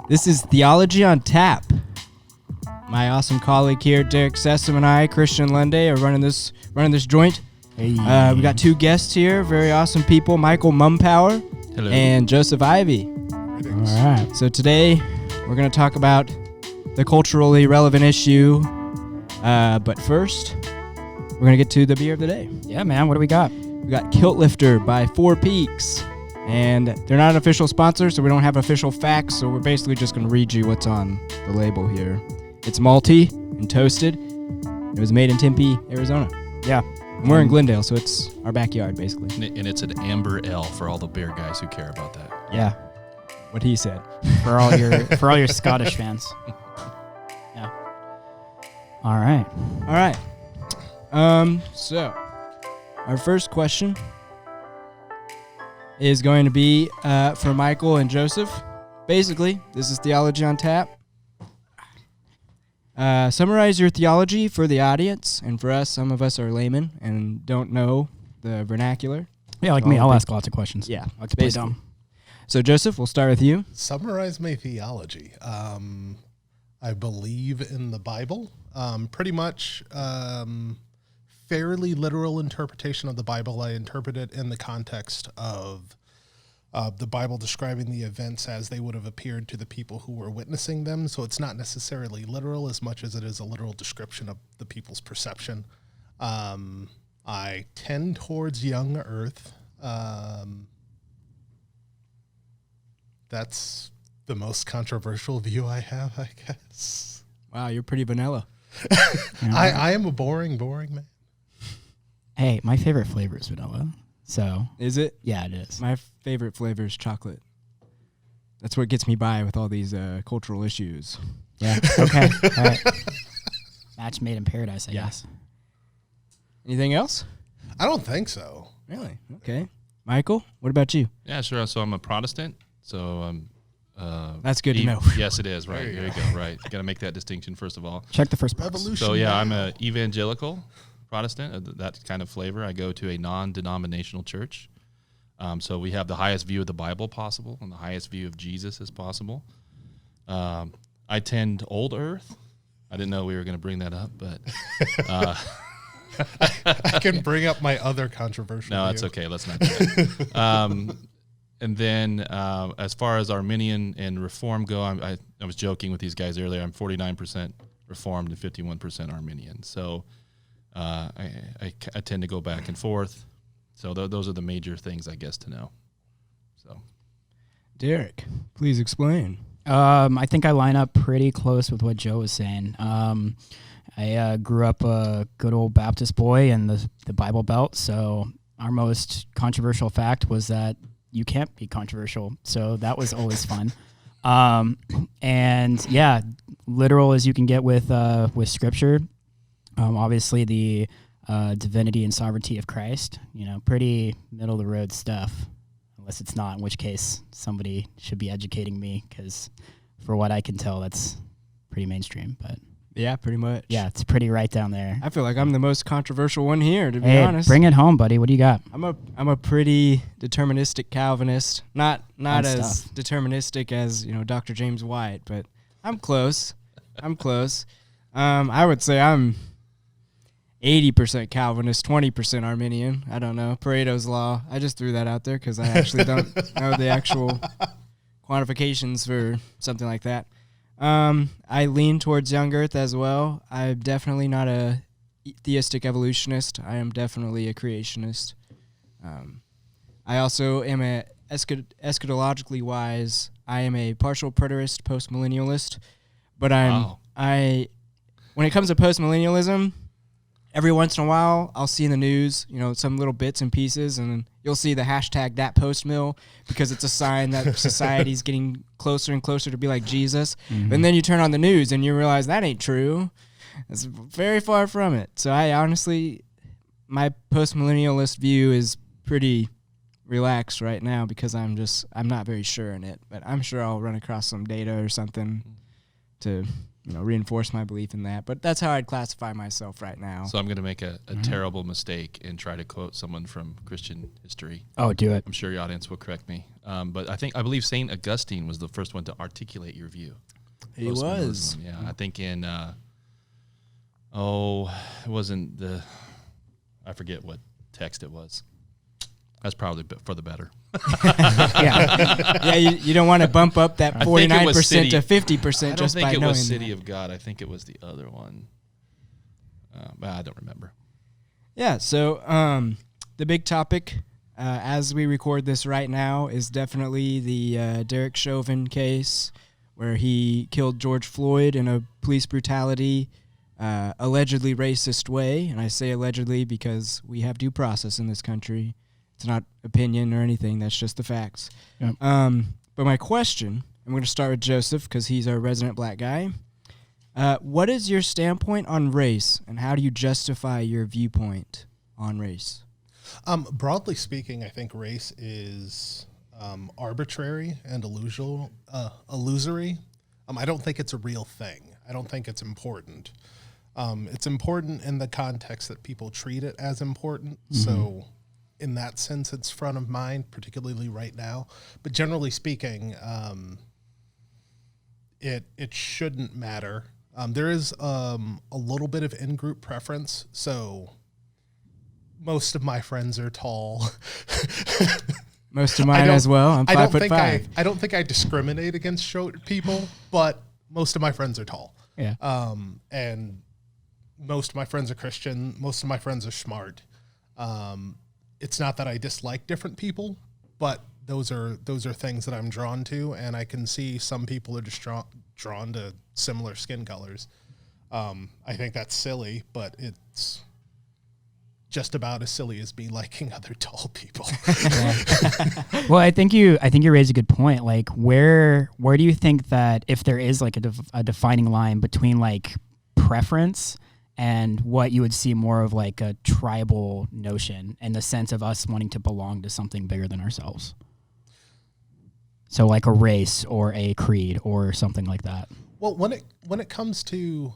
This is Theology on Tap. My awesome colleague here, Derek Sessom, and I, Christian Lunday, are running this joint. Hey. We got two guests here, very awesome people, Michael Mumpower and Joseph Ivy. All right. So today, we're going to talk about the culturally relevant issue. But first, we're going to get to the beer of the day. Yeah, man. What do we got? We got Kilt Lifter by Four Peaks. And they're not an official sponsor, so we don't have official facts, so we're basically just going to read you what's on the label here. It's malty and toasted. It was made in Tempe, Arizona. Yeah. And we're in Glendale, so it's our backyard, basically. And it's an amber ale for all the beer guys who care about that. Yeah. What he said. For all your Scottish fans. Yeah. All right. So our first question is going to be for Michael and Joseph. Basically, this is Theology on Tap. Summarize your theology for the audience, and for us, some of us are laymen and don't know the vernacular. Yeah, like me, I'll ask lots of questions. Yeah, I like to play basically. dumb. So Joseph, we'll start with you. Summarize my theology. I believe in the Bible. Pretty much fairly literal interpretation of the Bible. I interpret it in the context of the Bible describing the events as they would have appeared to the people who were witnessing them. So it's not necessarily literal as much as it is a literal description of the people's perception. I tend towards young earth. That's the most controversial view I have, I guess. Wow, you're pretty vanilla. I am a boring man. Hey, my favorite flavor is vanilla. So Is it? yeah, it is. My favorite flavor is chocolate. That's what gets me by with all these cultural issues. Yeah. Okay. All right. Match made in paradise, I guess. Anything else? I don't think so. Really? Okay. Michael, what about you? Yeah, sure. So I'm a Protestant. So That's good to know. Yes, it is. Right. There you go. Right. Got to make that distinction first of all. Check the first box. Revolution. So yeah, I'm a evangelical Protestant, that kind of flavor. I go to a non-denominational church. So we have the highest view of the Bible possible and the highest view of Jesus as possible. I tend old earth. I didn't know we were going to bring that up, but I can bring up my other controversial no, view. it's okay. Let's not do that. And then as far as Arminian and Reform go, I was joking with these guys earlier. I'm 49% Reformed and 51% Arminian. So I tend to go back and forth. So those are the major things, I guess, to know. So, Derek, please explain. I think I line up pretty close with what Joe was saying. I grew up a good old Baptist boy in the Bible Belt, so our most controversial fact was that you can't be controversial, so that was always fun. And yeah, literal as you can get with Scripture. Obviously, the divinity and sovereignty of Christ, pretty middle-of-the-road stuff, unless it's not, in which case somebody should be educating me, because for what I can tell, that's pretty mainstream. But Yeah, pretty much. yeah, it's pretty right down there. I feel like I'm the most controversial one here, to be Hey, honest. bring it home, buddy. What do you got? I'm a pretty deterministic Calvinist. Not Fun as stuff. deterministic as, Dr. James White, but I'm close. I would say I'm 80% Calvinist, 20% Arminian. I don't know. Pareto's law. I just threw that out there because I actually don't know the actual quantifications for something like that. I lean towards young earth as well. I'm definitely not a theistic evolutionist. I am definitely a creationist. I also am a eschatologically wise. I am a partial preterist, postmillennialist. But when it comes to postmillennialism, every once in a while, I'll see in the news, some little bits and pieces, and you'll see the hashtag #ThatPostMill because it's a sign that society's getting closer and closer to be like Jesus. Mm-hmm. And then you turn on the news and you realize that ain't true. It's very far from it. So I honestly, my postmillennialist view is pretty relaxed right now because I'm not very sure in it. But I'm sure I'll run across some data or something to reinforce my belief in that. But that's how I'd classify myself right now. So I'm going to make a terrible mistake and try to quote someone from Christian history. Oh, do it. I'm sure your audience will correct me. But I believe St. Augustine was the first one to articulate your view. He was. Yeah, I think in, it wasn't I forget what text it was. That's probably for the better. Yeah, you don't want to bump up that 49% to 50% just by knowing. I don't think it was City of God. I think it was the other one. But I don't remember. Yeah, so the big topic as we record this right now is definitely the Derek Chauvin case where he killed George Floyd in a police brutality, allegedly racist way. And I say allegedly because we have due process in this country. It's not opinion or anything. That's just the facts. Yep. But my question, I'm going to start with Joseph because he's our resident black guy. What is your standpoint on race, and how do you justify your viewpoint on race? Broadly speaking, I think race is arbitrary and illusory. I don't think it's a real thing. I don't think it's important. It's important in the context that people treat it as important. Mm-hmm. So in that sense, it's front of mind, particularly right now. But generally speaking, it shouldn't matter. There is a little bit of in-group preference. So most of my friends are tall. Most of mine as well. I'm 5'5". I don't think I discriminate against short people, but most of my friends are tall. Yeah. And most of my friends are Christian. Most of my friends are smart. It's not that I dislike different people, but those are things that I'm drawn to, and I can see some people are just drawn to similar skin colors. I think that's silly, but it's just about as silly as me liking other tall people. Well, I think you raise a good point. Like, where do you think that if there is like a defining line between like preference and what you would see more of like a tribal notion in the sense of us wanting to belong to something bigger than ourselves? So like a race or a creed or something like that. Well, when it comes to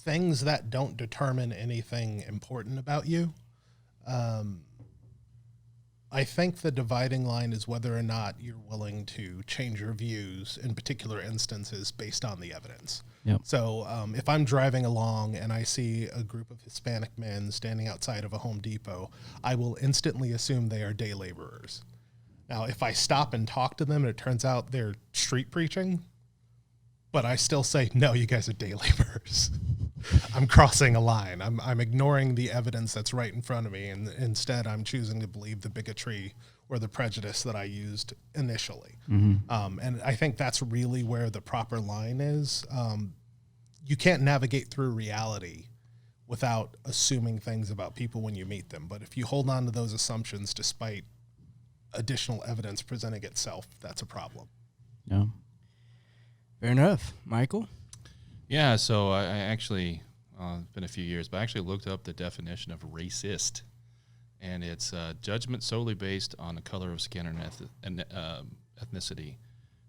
things that don't determine anything important about you, I think the dividing line is whether or not you're willing to change your views in particular instances based on the evidence. Yep. So if I'm driving along and I see a group of Hispanic men standing outside of a Home Depot, I will instantly assume they are day laborers. Now, if I stop and talk to them and it turns out they're street preaching, but I still say, no, you guys are day laborers. I'm crossing a line. I'm ignoring the evidence that's right in front of me, and instead I'm choosing to believe the bigotry or the prejudice that I used initially. Mm-hmm. And I think that's really where the proper line is. You can't navigate through reality without assuming things about people when you meet them. But if you hold on to those assumptions despite additional evidence presenting itself, that's a problem. Yeah. Fair enough. Michael? Yeah, so I actually, it's been a few years, but I actually looked up the definition of racist, and it's judgment solely based on the color of skin or ethnicity.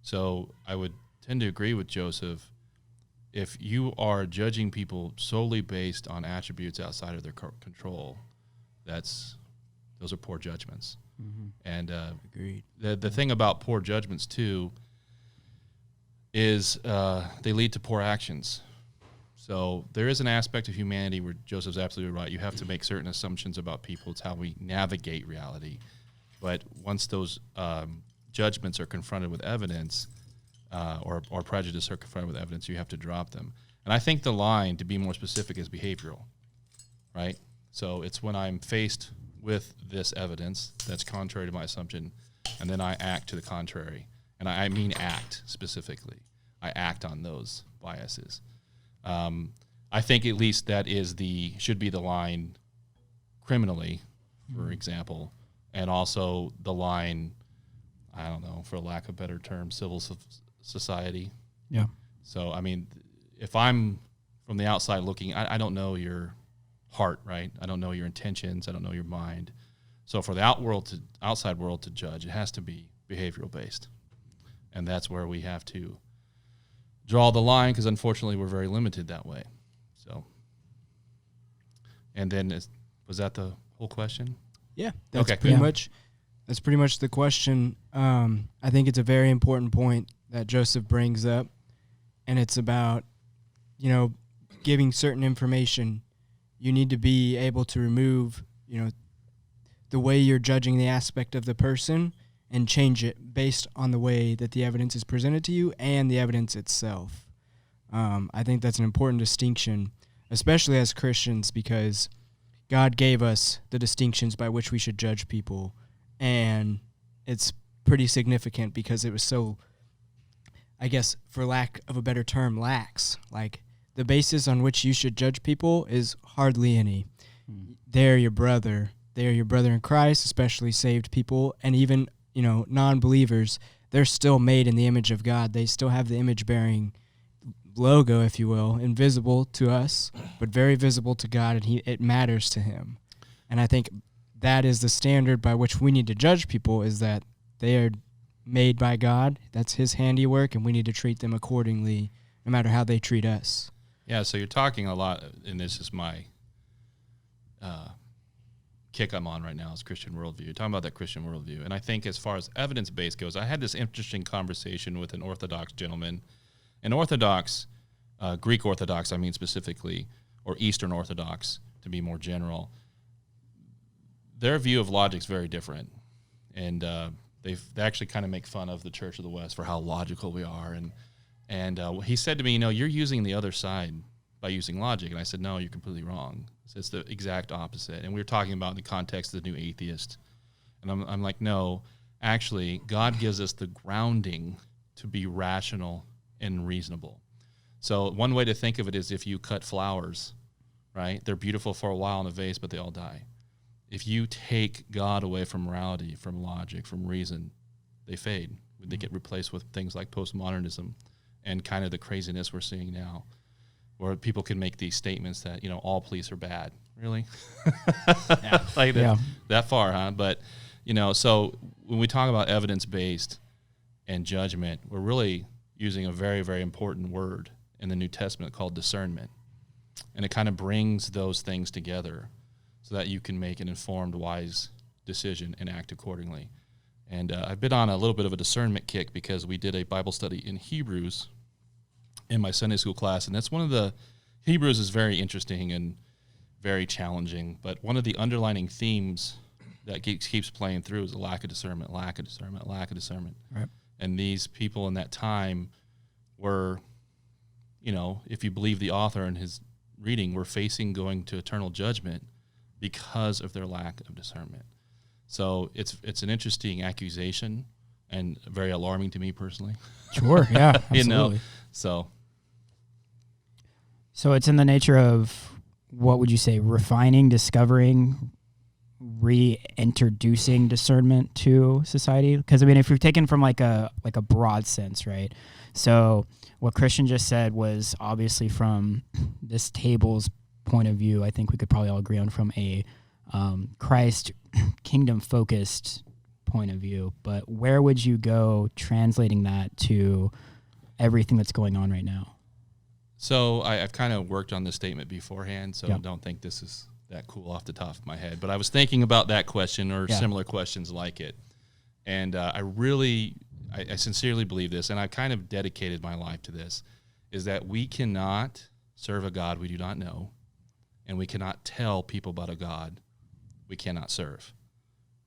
So I would tend to agree with Joseph. If you are judging people solely based on attributes outside of their control, those are poor judgments. Mm-hmm. And agreed. The thing about poor judgments too is they lead to poor actions. So there is an aspect of humanity where Joseph's absolutely right. You have to make certain assumptions about people. It's how we navigate reality. But once those judgments are confronted with evidence, or prejudice are confronted with evidence, you have to drop them. And I think the line, to be more specific, is behavioral, right? So it's when I'm faced with this evidence that's contrary to my assumption, and then I act to the contrary. And I mean act specifically. I act on those biases. I think at least that should be the line criminally, for example, and also the line, I don't know, for lack of a better term, civil society. Yeah. So, I mean, if I'm from the outside looking, I don't know your heart, right? I don't know your intentions. I don't know your mind. So for the outside world to judge, it has to be behavioral based. And that's where we have to draw the line, because unfortunately we're very limited that way. So, and then was that the whole question? Yeah, that's Okay, pretty good. much that's pretty much the question. I think it's a very important point that Joseph brings up, and it's about, giving certain information. You need to be able to remove, the way you're judging the aspect of the person and change it based on the way that the evidence is presented to you and the evidence itself. I think that's an important distinction, especially as Christians, because God gave us the distinctions by which we should judge people, and it's pretty significant because it was so, I guess, for lack of a better term, lax. Like, the basis on which you should judge people is hardly any. They're your brother. They're your brother in Christ, especially saved people, and even, non-believers. They're still made in the image of God. They still have the image-bearing logo, if you will, invisible to us, but very visible to God, and it matters to him. And I think that is the standard by which we need to judge people, is that they are made by God. That's his handiwork, and we need to treat them accordingly, no matter how they treat us. Yeah, so you're talking a lot, and this is my kick I'm on right now, is Christian worldview. You're talking about that Christian worldview. And I think as far as evidence-based goes, I had this interesting conversation with an Orthodox gentleman. An Orthodox, Greek Orthodox, I mean specifically, or Eastern Orthodox, to be more general, their view of logic is very different. And they actually kind of make fun of the Church of the West for how logical we are. And he said to me, you're using the other side by using logic. And I said, no, you're completely wrong. It's the exact opposite. And we were talking about in the context of the new atheist. And I'm like, no, actually, God gives us the grounding to be rational and reasonable. So one way to think of it is if you cut flowers, right? They're beautiful for a while in a vase, but they all die. If you take God away from morality, from logic, from reason, they fade. They get replaced with things like postmodernism and kind of the craziness we're seeing now, where people can make these statements that, all police are bad. Really? That far, huh? But, so when we talk about evidence-based and judgment, we're really using a very, very important word in the New Testament called discernment. And it kind of brings those things together so that you can make an informed, wise decision and act accordingly. And I've been on a little bit of a discernment kick because we did a Bible study in Hebrews in my Sunday school class, and that's one of the Hebrews is very interesting and very challenging, but one of the underlining themes that keeps playing through is a lack of discernment. Right. And these people in that time were, if you believe the author and his reading, were facing going to eternal judgment because of their lack of discernment. So it's an interesting accusation and very alarming to me personally. Sure, yeah, absolutely. So it's in the nature of, what would you say, refining, discovering, reintroducing discernment to society? Because if you're taken from like a broad sense, right? So what Christian just said was obviously from this table's point of view. I think we could probably all agree on from a Christ kingdom focused point of view. But where would you go translating that to everything that's going on right now? So I've kind of worked on this statement beforehand, so don't think this is that cool off the top of my head. But I was thinking about that question or similar questions like it. And I sincerely believe this, and I've kind of dedicated my life to this, is that we cannot serve a God we do not know, and we cannot tell people about a God we cannot serve,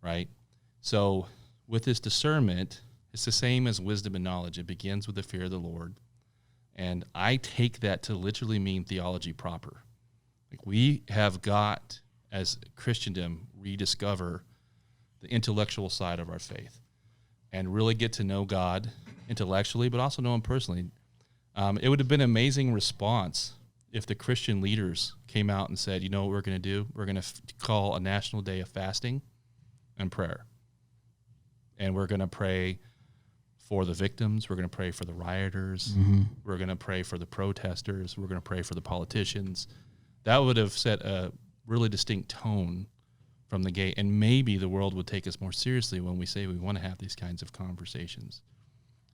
right? So with this discernment, it's the same as wisdom and knowledge. It begins with the fear of the Lord. And I take that to literally mean theology proper. Like, we have got, as Christendom, rediscover the intellectual side of our faith and really get to know God intellectually, but also know him personally. It would have been an amazing response if the Christian leaders came out and said, what we're going to do? We're going to call a national day of fasting and prayer. And we're going to pray for the victims. We're going to pray for the rioters. Mm-hmm. We're going to pray for the protesters. We're going to pray for the politicians. That would have set a really distinct tone from the gate, and maybe the world would take us more seriously when we say we want to have these kinds of conversations.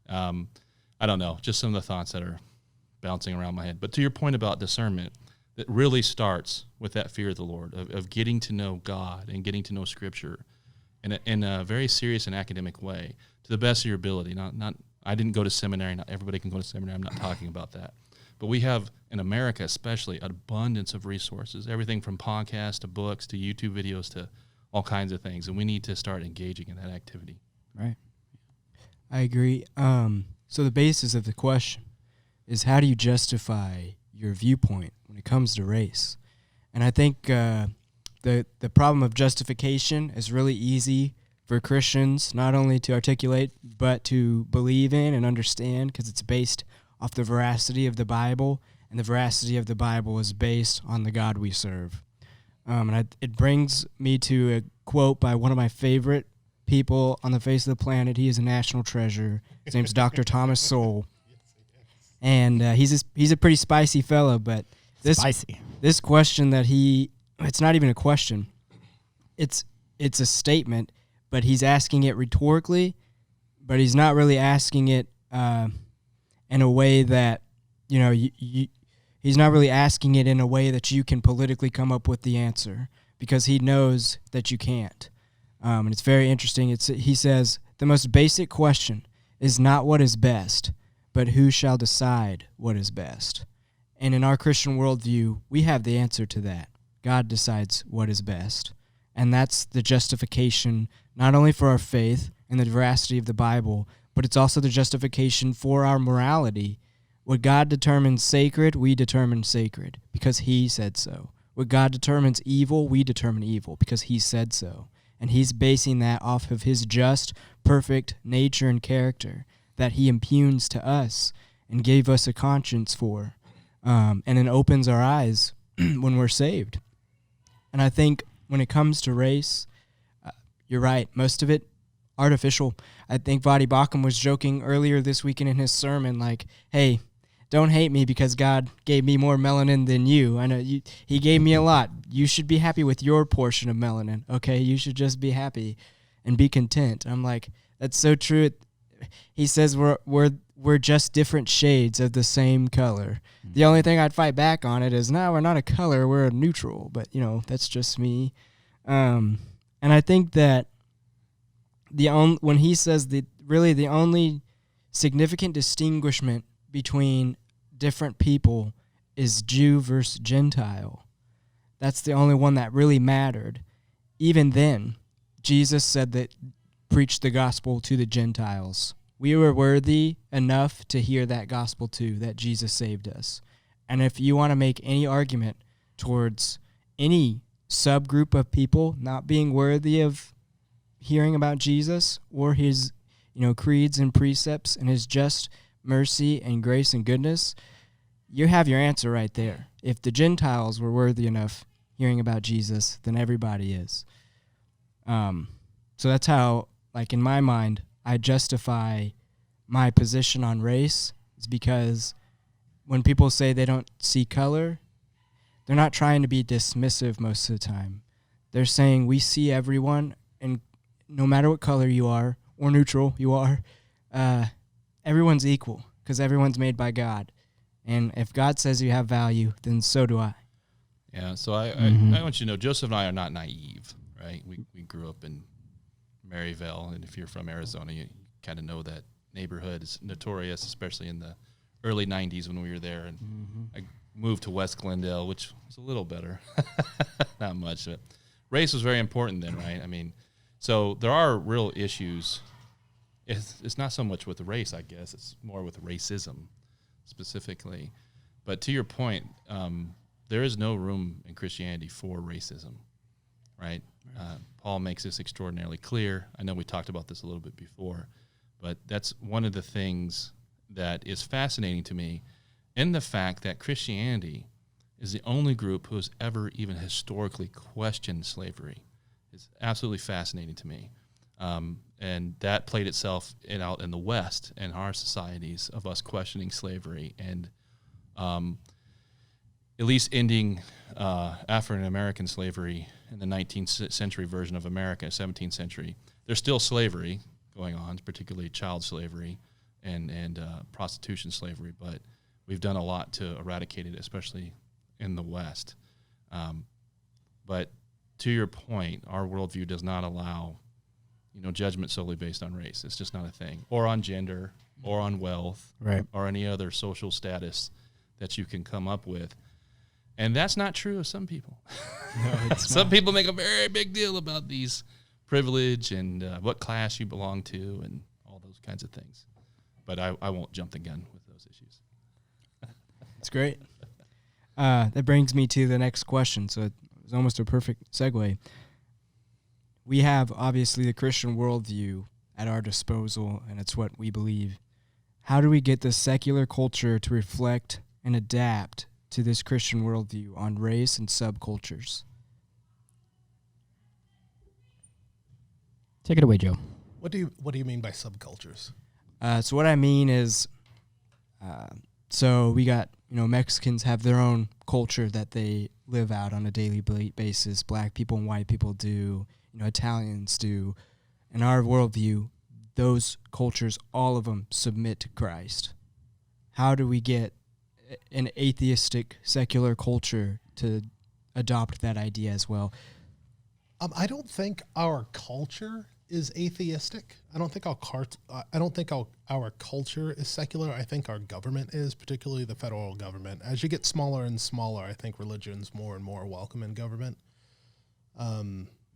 I don't know, just some of the thoughts that are bouncing around my head. But to your point about discernment, it really starts with that fear of the Lord, of getting to know God and getting to know Scripture in a very serious and academic way, to the best of your ability. Not I didn't go to seminary. Not everybody can go to seminary. I'm not talking about that. But we have, in America especially, an abundance of resources, everything from podcasts to books to YouTube videos to all kinds of things. And we need to start engaging in that activity. Right. I agree. So the basis of the question is, how do you justify your viewpoint when it comes to race? And I think the problem of justification is really easy for Christians not only to articulate but to believe in and understand, because it's based off the veracity of the Bible, and the veracity of the Bible is based on the God we serve. It brings me to a quote by one of my favorite people on the face of the planet. He is a national treasure. His name's Dr. Thomas Sowell. And he's a pretty spicy fellow, but this question that it's not even a question. It's a statement, but he's asking it rhetorically, but he's not really asking it in a way that, he's not really asking it in a way that you can politically come up with the answer, because he knows that you can't. And it's very interesting. He says, the most basic question is not what is best, but who shall decide what is best. And in our Christian worldview, we have the answer to that. God decides what is best. And that's the justification not only for our faith and the veracity of the Bible, but it's also the justification for our morality. What God determines sacred, we determine sacred because he said so. What God determines evil, we determine evil because he said so. And he's basing that off of his just, perfect nature and character that he impugns to us and gave us a conscience for, and then opens our eyes when we're saved. And I think when it comes to race, you're right, most of it artificial. I think Vadi Bakum was joking earlier this weekend in his sermon, like, hey, don't hate me because God gave me more melanin than you. I know he gave me a lot. You should be happy with your portion of melanin, okay? You should just be happy and be content. I'm like, that's so true. He says we're just different shades of the same color. Mm-hmm. The only thing I'd fight back on it is, no, we're not a color, we're a neutral. But, that's just me. And I think that when he says that really the only significant distinguishment between different people is Jew versus Gentile. That's the only one that really mattered. Even then, Jesus said that preach the gospel to the Gentiles. We were worthy enough to hear that gospel too, that Jesus saved us. And if you want to make any argument towards any subgroup of people not being worthy of hearing about Jesus or his, creeds and precepts and his just mercy and grace and goodness, you have your answer right there. If the Gentiles were worthy enough hearing about Jesus, then everybody is. So that's how, in my mind, I justify my position on race, is because when people say they don't see color, they're not trying to be dismissive most of the time. They're saying we see everyone, and no matter what color you are or neutral you are, everyone's equal because everyone's made by God. And if God says you have value, then so do I. Yeah, so I want you to know, Joseph and I are not naive, right? We grew up in Maryville, and if you're from Arizona, you kind of know that neighborhood is notorious, especially in the early 90s when we were there. And I moved to West Glendale, which was a little better. Not much. But race was very important then, right? I mean, so there are real issues. It's not so much with the race, I guess. It's more with racism specifically. But to your point, there is no room in Christianity for racism, right? Paul makes this extraordinarily clear. I know we talked about this a little bit before, but that's one of the things that is fascinating to me in the fact that Christianity is the only group who has ever even historically questioned slavery. It's absolutely fascinating to me. And that played itself out in the West in our societies of us questioning slavery and at least ending African American slavery in the 19th century version of America, 17th century. There's still slavery going on, particularly child slavery and prostitution slavery. But we've done a lot to eradicate it, especially in the West. But to your point, our worldview does not allow, judgment solely based on race. It's just not a thing, or on gender, or on wealth, Right. or any other social status that you can come up with. And that's not true of some people. No, Some people make a very big deal about these privilege and what class you belong to and all those kinds of things. But I won't jump the gun with those issues. It's great. That brings me to the next question. So it's almost a perfect segue. We have, obviously, the Christian worldview at our disposal, and it's what we believe. How do we get the secular culture to reflect and adapt to this Christian worldview on race and subcultures? Take it away, Joe. What do you mean by subcultures? So what I mean is, so we got, Mexicans have their own culture that they live out on a daily basis. Black people and white people do, Italians do. In our worldview, those cultures, all of them submit to Christ. How do we get an atheistic secular culture to adopt that idea as well? I don't think our culture is atheistic. I don't think our culture is secular. I think our government is, particularly the federal government. As you get smaller and smaller, I think religion's more and more welcome in government.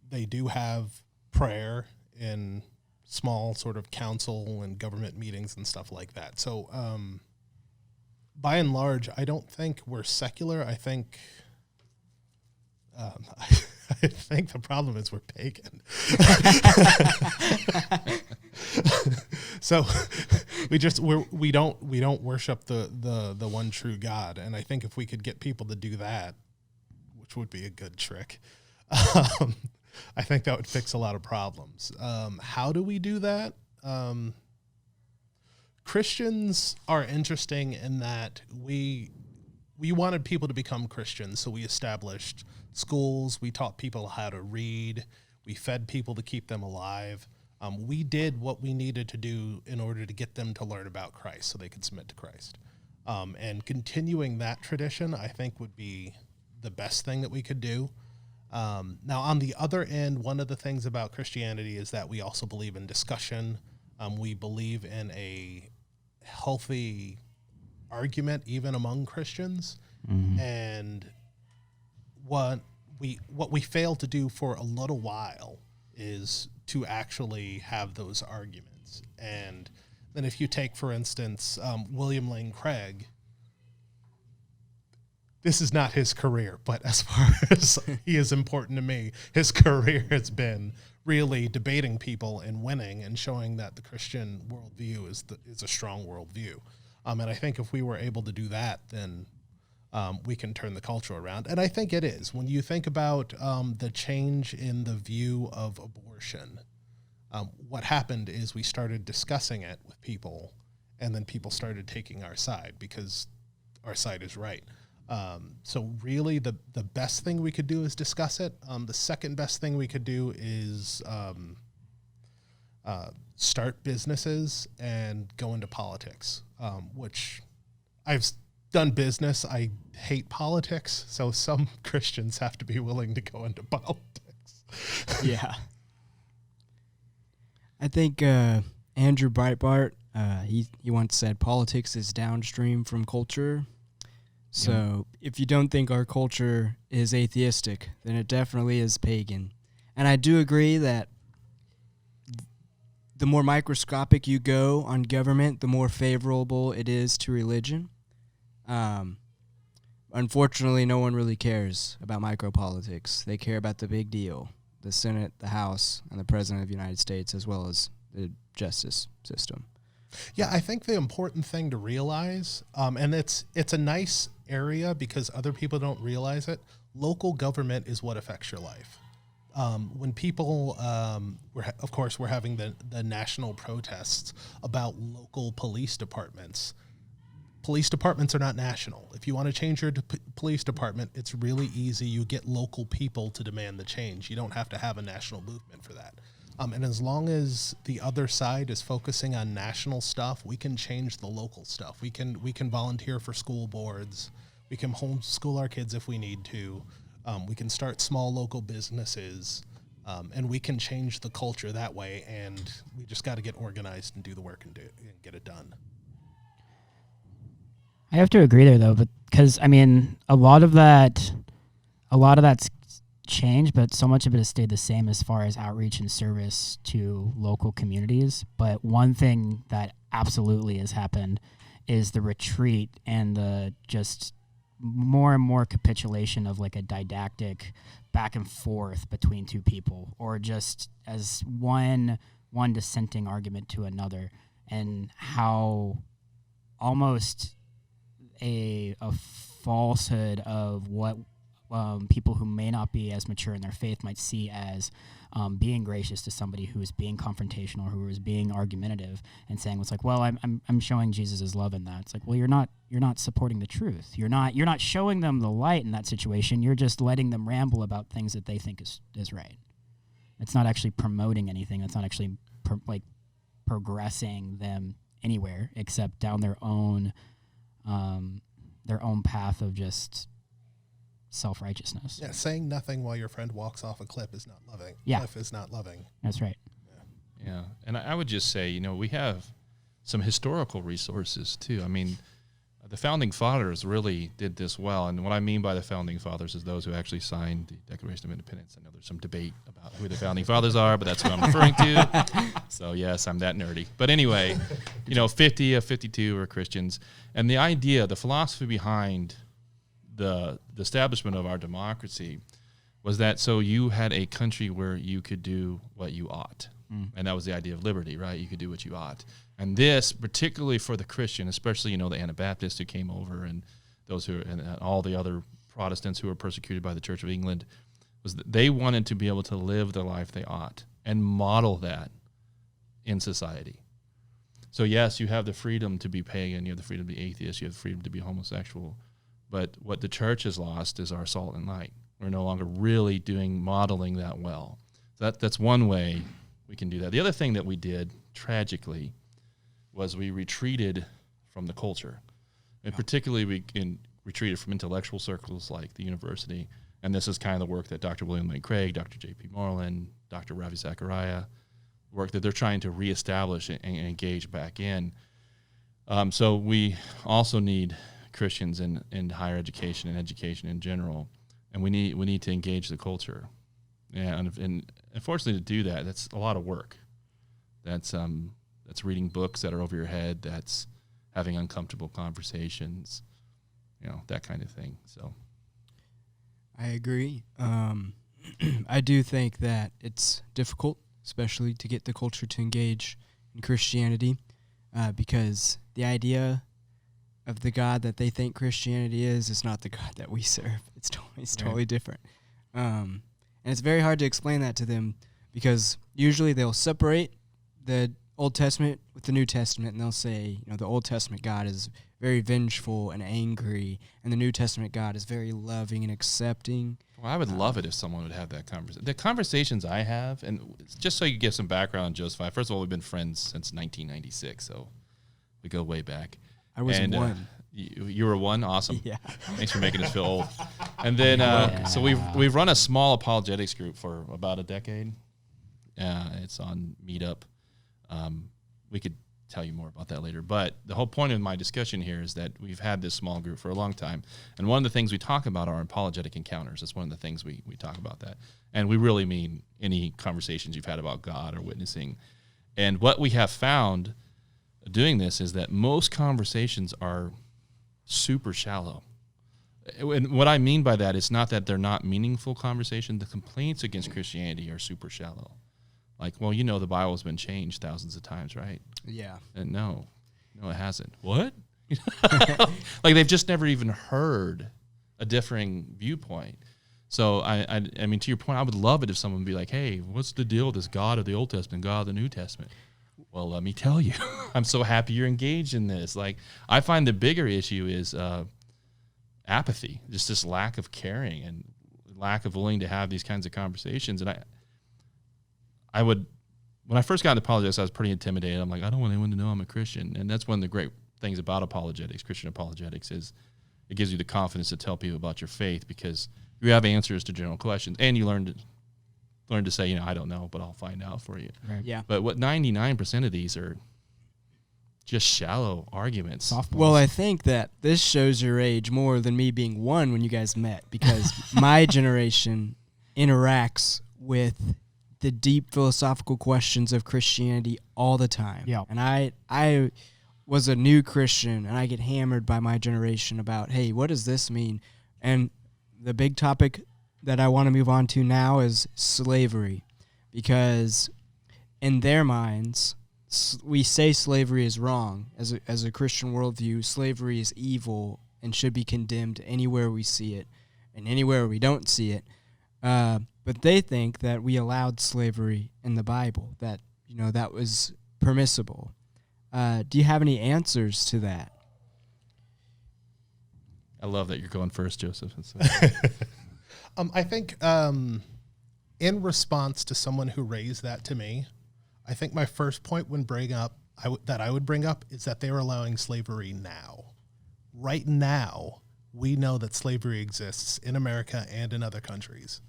They do have prayer in small sort of council and government meetings and stuff like that. So, by and large, I don't think we're secular. I think I think the problem is we're pagan. So we don't worship the one true God. And I think if we could get people to do that, which would be a good trick, I think that would fix a lot of problems. How do we do that? Christians are interesting in that we wanted people to become Christians, so we established schools. We taught people how to read. We fed people to keep them alive. We did what we needed to do in order to get them to learn about Christ so they could submit to Christ. And continuing that tradition, I think, would be the best thing that we could do. Now, on the other end, one of the things about Christianity is that we also believe in discussion. We believe in a healthy argument even among Christians. Mm-hmm. And what we failed to do for a little while is to actually have those arguments. And then if you take, for instance, William Lane Craig, this is not his career, but as far as he is important to me, his career has been really debating people and winning and showing that the Christian worldview is a strong worldview. And I think if we were able to do that, then we can turn the culture around. And I think it is. When you think about the change in the view of abortion, what happened is we started discussing it with people, and then people started taking our side because our side is right. So really the best thing we could do is discuss it. The second best thing we could do is start businesses and go into politics, which I've done business. I hate politics, so some Christians have to be willing to go into politics. Yeah. I think Andrew Breitbart, he once said politics is downstream from culture. So if you don't think our culture is atheistic, then it definitely is pagan. And I do agree that the more microscopic you go on government, the more favorable it is to religion. Unfortunately, no one really cares about micropolitics. They care about the big deal, the Senate, the House, and the President of the United States, as well as the justice system. Yeah, I think the important thing to realize, and it's a nice area because other people don't realize it, local government is what affects your life. When people, we're having the national protests about local police departments. Police departments are not national. If you want to change your police department, it's really easy. You get local people to demand the change. You don't have to have a national movement for that. And as long as the other side is focusing on national stuff, we can change the local stuff. We can volunteer for school boards. We can homeschool our kids if we need to. We can start small local businesses, and we can change the culture that way. And we just got to get organized and do the work and get it done. I have to agree there, though, because I mean, a lot of that's changed, but so much of it has stayed the same as far as outreach and service to local communities. But one thing that absolutely has happened is the retreat and the just more and more capitulation of like a didactic back and forth between two people, or just as one dissenting argument to another, and how almost a falsehood of what people who may not be as mature in their faith might see as being gracious to somebody who is being confrontational, who is being argumentative, and saying it's like, well, I'm showing Jesus' love in that. It's like, well, you're not supporting the truth. You're not showing them the light in that situation. You're just letting them ramble about things that they think is right. It's not actually promoting anything. It's not actually progressing them anywhere except down their own path of just self-righteousness. Yeah, saying nothing while your friend walks off a cliff is not loving. Yeah. Cliff is not loving. That's right. Yeah, and I would just say, we have some historical resources too. I mean, the Founding Fathers really did this well, and what I mean by the Founding Fathers is those who actually signed the Declaration of Independence. I know there's some debate about who the Founding Fathers are, but that's who I'm referring to. So yes, I'm that nerdy. But anyway, 50 of 52 are Christians, and the idea, the philosophy behind the establishment of our democracy was that so you had a country where you could do what you ought. And that was the idea of liberty, right? You could do what you ought. And this, particularly for the Christian, especially, the Anabaptists who came over and those who, and all the other Protestants who were persecuted by the Church of England, was that they wanted to be able to live the life they ought and model that in society. So yes, you have the freedom to be pagan, you have the freedom to be atheist, you have the freedom to be homosexual, but what the church has lost is our salt and light. We're no longer really modeling that well. That's one way we can do that. The other thing that we did, tragically, was we retreated from the culture. And particularly we retreated from intellectual circles like the university. And this is kind of the work that Dr. William Lane Craig, Dr. J.P. Moreland, Dr. Ravi Zachariah, work that they're trying to reestablish and engage back in. So we also need Christians in higher education and education in general. And we need to engage the culture. And unfortunately, to do that, that's a lot of work. That's reading books that are over your head. That's having uncomfortable conversations, that kind of thing. So, I agree. I do think that it's difficult, especially to get the culture to engage in Christianity, because the idea of the God that they think Christianity is not the God that we serve. It's totally different. And it's very hard to explain that to them because usually they'll separate the Old Testament with the New Testament, and they'll say, the Old Testament God is very vengeful and angry, and the New Testament God is very loving and accepting. Well, I would love it if someone would have that conversation. The conversations I have, and just so you get some background on Joseph Ivy, first of all, we've been friends since 1996, so we go way back. I was one. You were one? Awesome. Yeah. Thanks for making us feel old. And then, so we've run a small apologetics group for about a decade. It's on Meetup. We could tell you more about that later. But the whole point of my discussion here is that we've had this small group for a long time. And one of the things we talk about are apologetic encounters. That's one of the things we talk about that. And we really mean any conversations you've had about God or witnessing. And what we have found doing this is that most conversations are super shallow. And what I mean by that is not that they're not meaningful conversations. The complaints against Christianity are super shallow. Like, well, the Bible's been changed thousands of times, right? Yeah. And no, it hasn't. What? Like they've just never even heard a differing viewpoint. So I mean, to your point, I would love it if someone would be like, hey, what's the deal with this God of the Old Testament, God of the New Testament? Well, let me tell you, I'm so happy you're engaged in this. Like, I find the bigger issue is apathy, just this lack of caring and lack of willing to have these kinds of conversations. And I would when I first got into apologetics, I was pretty intimidated. I'm like, I don't want anyone to know I'm a Christian. And that's one of the great things about apologetics, Christian apologetics, is it gives you the confidence to tell people about your faith because you have answers to general questions, and you learn to say, I don't know, but I'll find out for you. Right. Yeah. But what 99% of these are just shallow arguments. Softballs. Well, I think that this shows your age more than me being one when you guys met, because my generation interacts with the deep philosophical questions of Christianity all the time. Yeah. And I was a new Christian, and I get hammered by my generation about, hey, what does this mean? And the big topic that I want to move on to now is slavery, because in their minds, we say slavery is wrong. As a Christian worldview, slavery is evil and should be condemned anywhere we see it and anywhere we don't see it. But they think that we allowed slavery in the Bible, that that was permissible. Do you have any answers to that? I love that you're going first, Joseph. I think in response to someone who raised that to me, I think my first point that I would bring up is that they are allowing slavery now. Right now, we know that slavery exists in America and in other countries,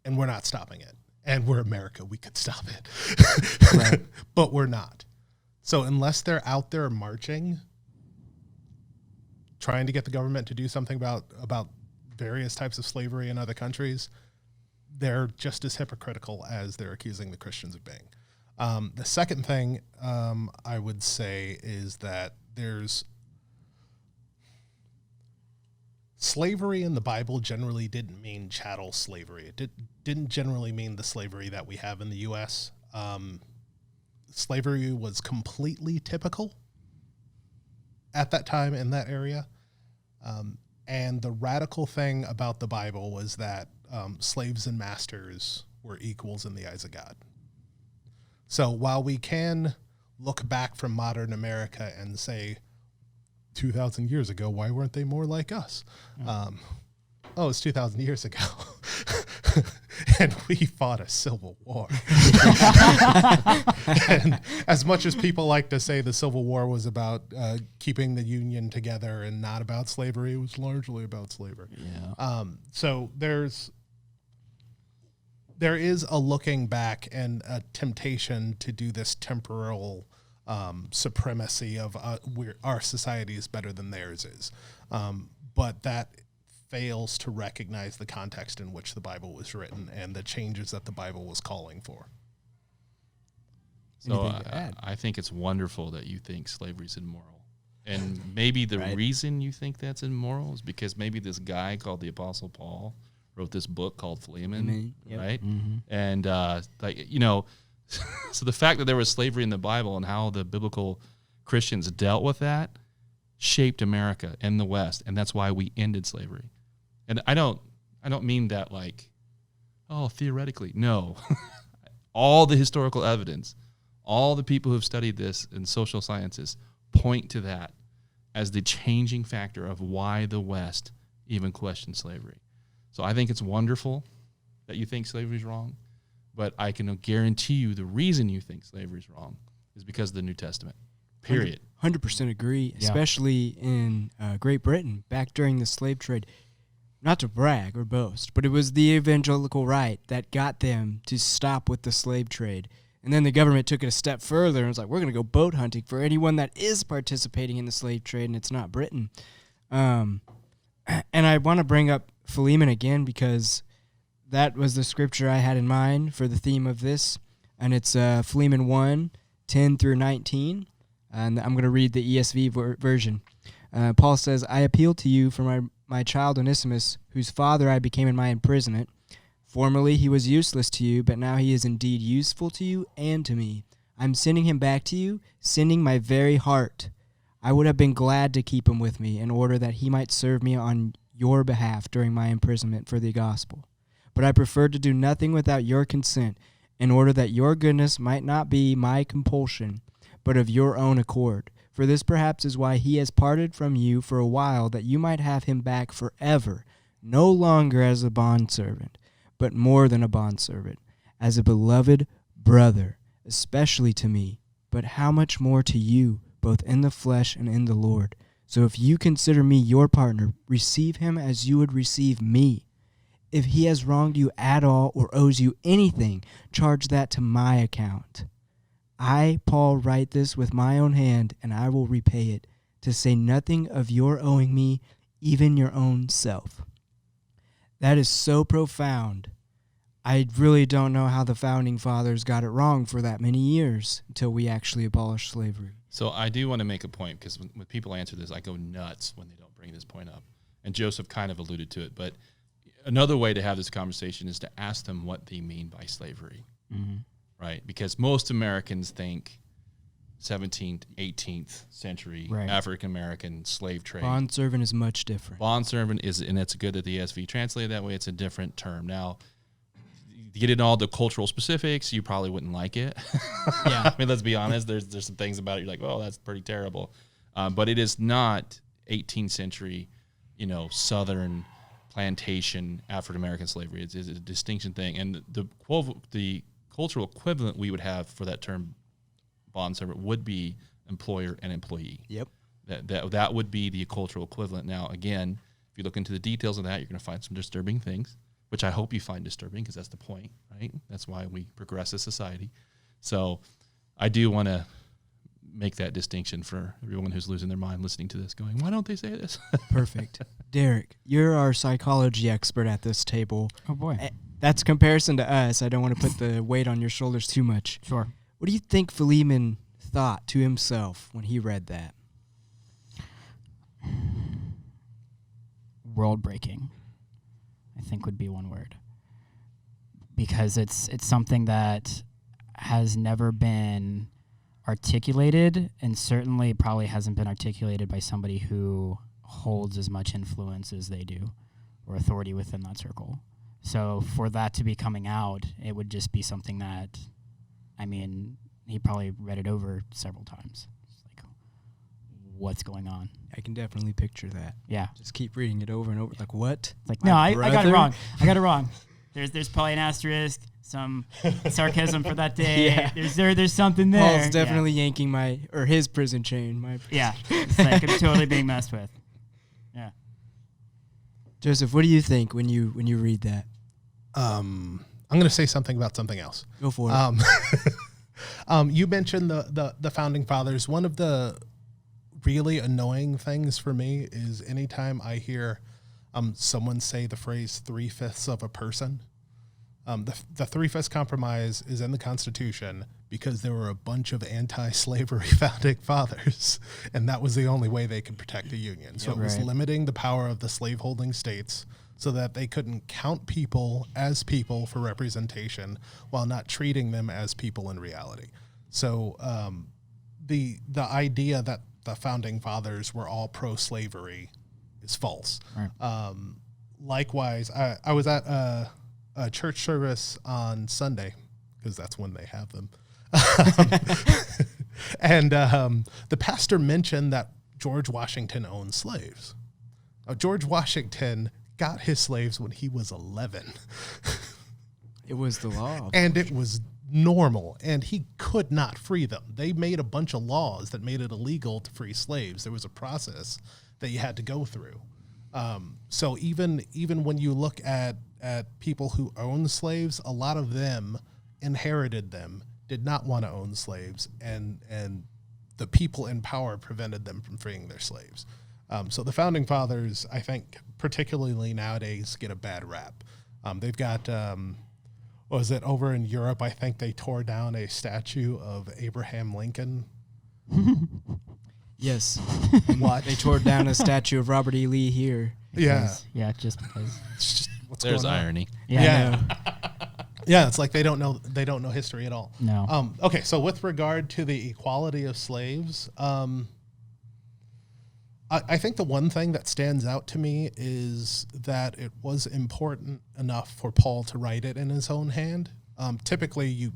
and we're not stopping it. And we're America, we could stop it. Right. But we're not. So unless they're out there marching, trying to get the government to do something about various types of slavery in other countries, they're just as hypocritical as they're accusing the Christians of being. The second thing I would say is that there's slavery in the Bible generally didn't mean chattel slavery. It didn't generally mean the slavery that we have in the U.S. Slavery was completely typical at that time in that area. And the radical thing about the Bible was that slaves and masters were equals in the eyes of God. So while we can look back from modern America and say, 2,000 years ago, why weren't they more like us? It's 2,000 years ago. And we fought a civil war. And as much as people like to say the Civil War was about keeping the Union together and not about slavery, it was largely about slavery. Yeah. So there is a looking back and a temptation to do this temporal supremacy of our society is better than theirs is. But that fails to recognize the context in which the Bible was written and the changes that the Bible was calling for. So I think it's wonderful that you think slavery is immoral. And maybe the reason you think that's immoral is because maybe this guy called the Apostle Paul wrote this book called Philemon, right? Mm-hmm. And so the fact that there was slavery in the Bible and how the biblical Christians dealt with that shaped America and the West, and that's why we ended slavery. And I don't mean that like, theoretically. No. All the historical evidence, all the people who have studied this in social sciences point to that as the changing factor of why the West even questioned slavery. So I think it's wonderful that you think slavery is wrong, but I can guarantee you the reason you think slavery is wrong is because of the New Testament, period. 100% agree, especially in Great Britain, back during the slave trade. Not to brag or boast, but it was the evangelical right that got them to stop with the slave trade. And then the government took it a step further and was like, we're going to go boat hunting for anyone that is participating in the slave trade, and it's not Britain. And I want to bring up Philemon again because that was the scripture I had in mind for the theme of this, and it's Philemon 1:10 through 19, and I'm going to read the ESV version. Paul says, I appeal to you for my child Onesimus, whose father I became in my imprisonment. Formerly he was useless to you, but now he is indeed useful to you and to me. I'm sending him back to you, sending my very heart. I would have been glad to keep him with me in order that he might serve me on your behalf during my imprisonment for the gospel. But I preferred to do nothing without your consent, in order that your goodness might not be my compulsion, but of your own accord. For this perhaps is why he has parted from you for a while, that you might have him back forever, no longer as a bondservant, but more than a bondservant, as a beloved brother, especially to me, but how much more to you, both in the flesh and in the Lord. So if you consider me your partner, receive him as you would receive me. If he has wronged you at all or owes you anything, charge that to my account. I, Paul, write this with my own hand, and I will repay it, to say nothing of your owing me, even your own self. That is so profound. I really don't know how the founding fathers got it wrong for that many years until we actually abolished slavery. So I do want to make a point, because when people answer this, I go nuts when they don't bring this point up. And Joseph kind of alluded to it, but another way to have this conversation is to ask them what they mean by slavery, right? Because most Americans think 17th, 18th century African-American slave trade. Bondservant is much different. Bondservant is, and it's good that the ESV translated that way, it's a different term. Now, to get into all the cultural specifics, you probably wouldn't like it. Yeah. I mean, let's be honest. There's some things about it you're like, oh, that's pretty terrible. But it is not 18th century, Southern plantation African-American slavery. It's a distinction thing. And the cultural equivalent we would have for that term bondservant would be employer and employee. Yep. That would be the cultural equivalent. Now, again, if you look into the details of that, you're going to find some disturbing things, which I hope you find disturbing, because that's the point, right? That's why we progress as society. So I do want to make that distinction for everyone who's losing their mind listening to this, going, why don't they say this? Perfect. Derek, you're our psychology expert at this table. Oh, boy. That's comparison to us. I don't want to put the weight on your shoulders too much. Sure. What do you think Philemon thought to himself when he read that? World-breaking, I think, would be one word. Because it's something that has never been articulated, and certainly probably hasn't been articulated by somebody who holds as much influence as they do, or authority within that circle. So for that to be coming out, it would just be something that, he probably read it over several times. It's like, what's going on? I can definitely picture that. Yeah. Just keep reading it over and over. Like, what? It's like, no, I got it wrong. There's probably an asterisk, some sarcasm for that day. Yeah. There's something there. Paul's definitely yanking his prison chain. Yeah. It's like I'm totally being messed with. Yeah. Joseph, what do you think when you read that? I'm going to say something about something else. Go for it. You mentioned the founding fathers. One of the really annoying things for me is anytime I hear someone say the phrase 3/5 of a person. The 3/5 compromise is in the Constitution because there were a bunch of anti-slavery founding fathers, and that was the only way they could protect the Union. So it was limiting the power of the slaveholding states so that they couldn't count people as people for representation while not treating them as people in reality. So the idea that the founding fathers were all pro-slavery is false. Right. Likewise, I was at a church service on Sunday, because that's when they have them. And the pastor mentioned that George Washington owned slaves. George Washington got his slaves when he was 11. It was the law. And it was normal, and he could not free them. They made a bunch of laws that made it illegal to free slaves. There was a process that you had to go through. So even when you look at people who own slaves, a lot of them inherited them, did not want to own slaves, and the people in power prevented them from freeing their slaves. So the founding fathers, I think, particularly nowadays, get a bad rap. They've got, was it over in Europe? I think they tore down a statue of Abraham Lincoln. Yes. What? They tore down a statue of Robert E. Lee here. Just because. It's just, what's There's going on? irony. Yeah. Yeah, it's like they don't know history at all. No. Okay, so with regard to the equality of slaves, I think the one thing that stands out to me is that it was important enough for Paul to write it in his own hand. Typically, you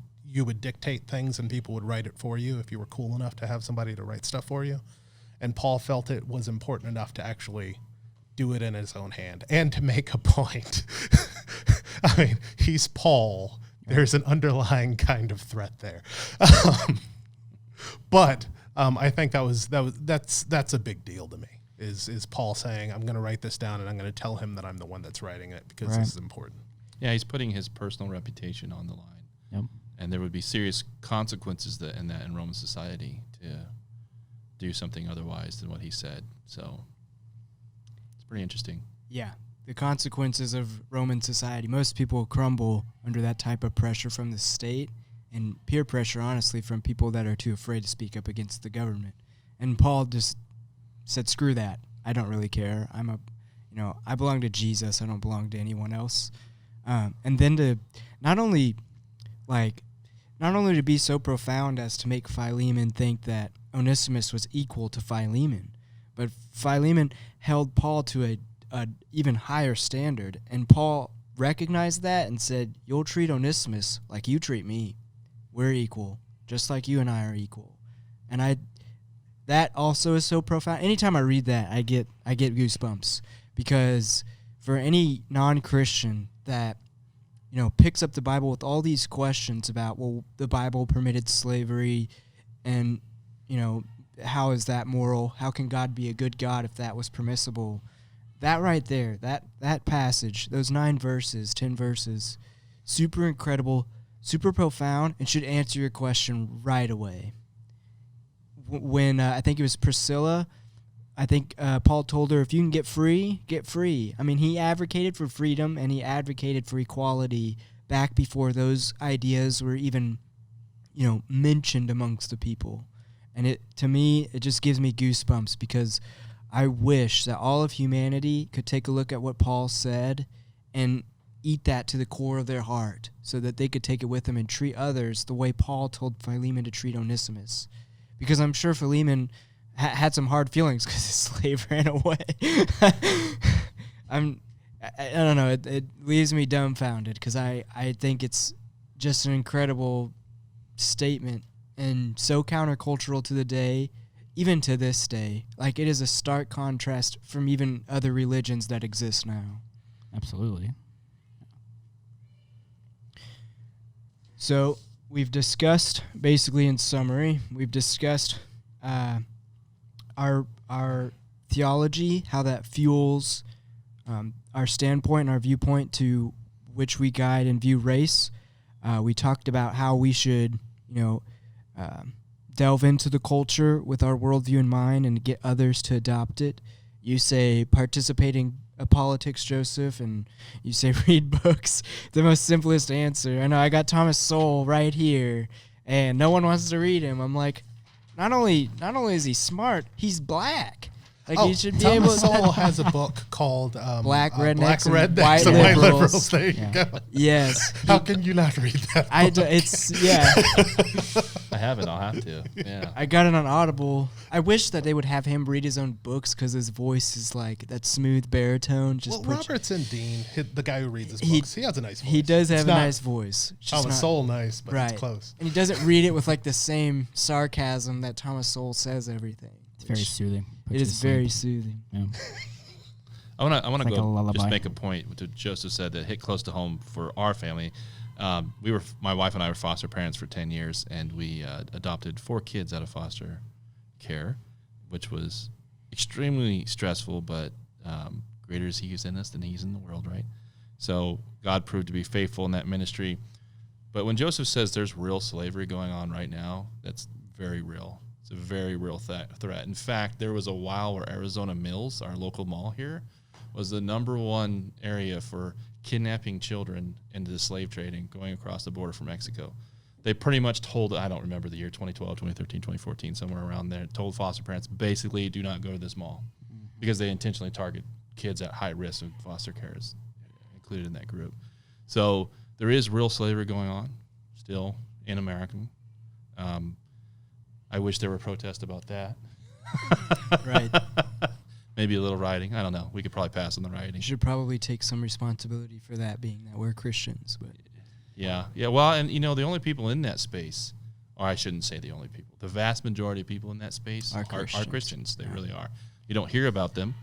would dictate things and people would write it for you if you were cool enough to have somebody to write stuff for you. And Paul felt it was important enough to actually do it in his own hand and to make a point. I mean, he's Paul, There's an underlying kind of threat there. But I think that's a big deal to me. Is Paul saying, I'm going to write this down and I'm going to tell him that I'm the one that's writing it because this is important. Yeah, he's putting his personal reputation on the line. Yep. And there would be serious consequences in Roman society to do something otherwise than what he said. So it's pretty interesting. Yeah, the consequences of Roman society. Most people crumble under that type of pressure from the state and peer pressure, honestly, from people that are too afraid to speak up against the government. And Paul just said, screw that. I don't really care. I belong to Jesus. I don't belong to anyone else. And then to not only to be so profound as to make Philemon think that Onesimus was equal to Philemon, but Philemon held Paul to a even higher standard, and Paul recognized that and said, you'll treat Onesimus like you treat me. We're equal, just like you and I are equal. And that also is so profound. Anytime I read that, I get goosebumps, because for any non-Christian that picks up the Bible with all these questions about, well, the Bible permitted slavery, and how is that moral? How can God be a good God if that was permissible? That right there, that passage, those 9 verses, 10 verses, super incredible, super profound, and should answer your question right away. When I think it was Priscilla, I think Paul told her, if you can get free, get free. I mean, he advocated for freedom, and he advocated for equality back before those ideas were even, mentioned amongst the people. And to me, it just gives me goosebumps, because I wish that all of humanity could take a look at what Paul said and eat that to the core of their heart, so that they could take it with them and treat others the way Paul told Philemon to treat Onesimus. Because I'm sure Philemon had some hard feelings because his slave ran away. I don't know. It leaves me dumbfounded, because I think it's just an incredible statement and so countercultural to the day, even to this day. Like, it is a stark contrast from even other religions that exist now. Absolutely. So we've discussed, basically in summary, we've discussed our theology, how that fuels our standpoint and our viewpoint to which we guide and view race. We talked about how we should, delve into the culture with our worldview in mind and get others to adopt it. You say participating politics, Joseph, and you say read books. The most simplest answer. I know, I got Thomas Sowell right here, and no one wants to read him. I'm like, not only is he smart, he's black. Like, he should be Thomas able. Sowell has a book called Black Rednecks and Rednecks White and White Liberals. Liberals. There you go. Yes. How can you not read that book? I haven't. I'll have to. Yeah. I got it on Audible. I wish that they would have him read his own books, because his voice is like that smooth baritone. Robertson Dean, the guy who reads his books, he has a nice voice. He does have a nice voice. Thomas Sowell nice, but it's close. And he doesn't read it with like the same sarcasm that Thomas Sowell says everything. It's very soothing. It is very soothing. Yeah. I want to like go just make a point to Joseph said that hit close to home for our family. My wife and I were foster parents for 10 years, and we adopted 4 kids out of foster care, which was extremely stressful, but greater is he who's in us than he's in the world, right? So God proved to be faithful in that ministry. But when Joseph says there's real slavery going on right now, that's very real. It's a very real threat. In fact, there was a while where Arizona Mills, our local mall here, was the #1 area for kidnapping children into the slave trading going across the border from Mexico. They pretty much told, I don't remember the year, 2012, 2013, 2014, somewhere around there, told foster parents, basically, do not go to this mall, because they intentionally target kids at high risk, and foster care is included in that group. So there is real slavery going on still in America. I wish there were protests about that. Right. Maybe a little rioting. I don't know. We could probably pass on the rioting. You should probably take some responsibility for that, being that we're Christians. But yeah. Well, and the only people in that space, or I shouldn't say the only people, the vast majority of people in that space are Christians. They really are. You don't hear about them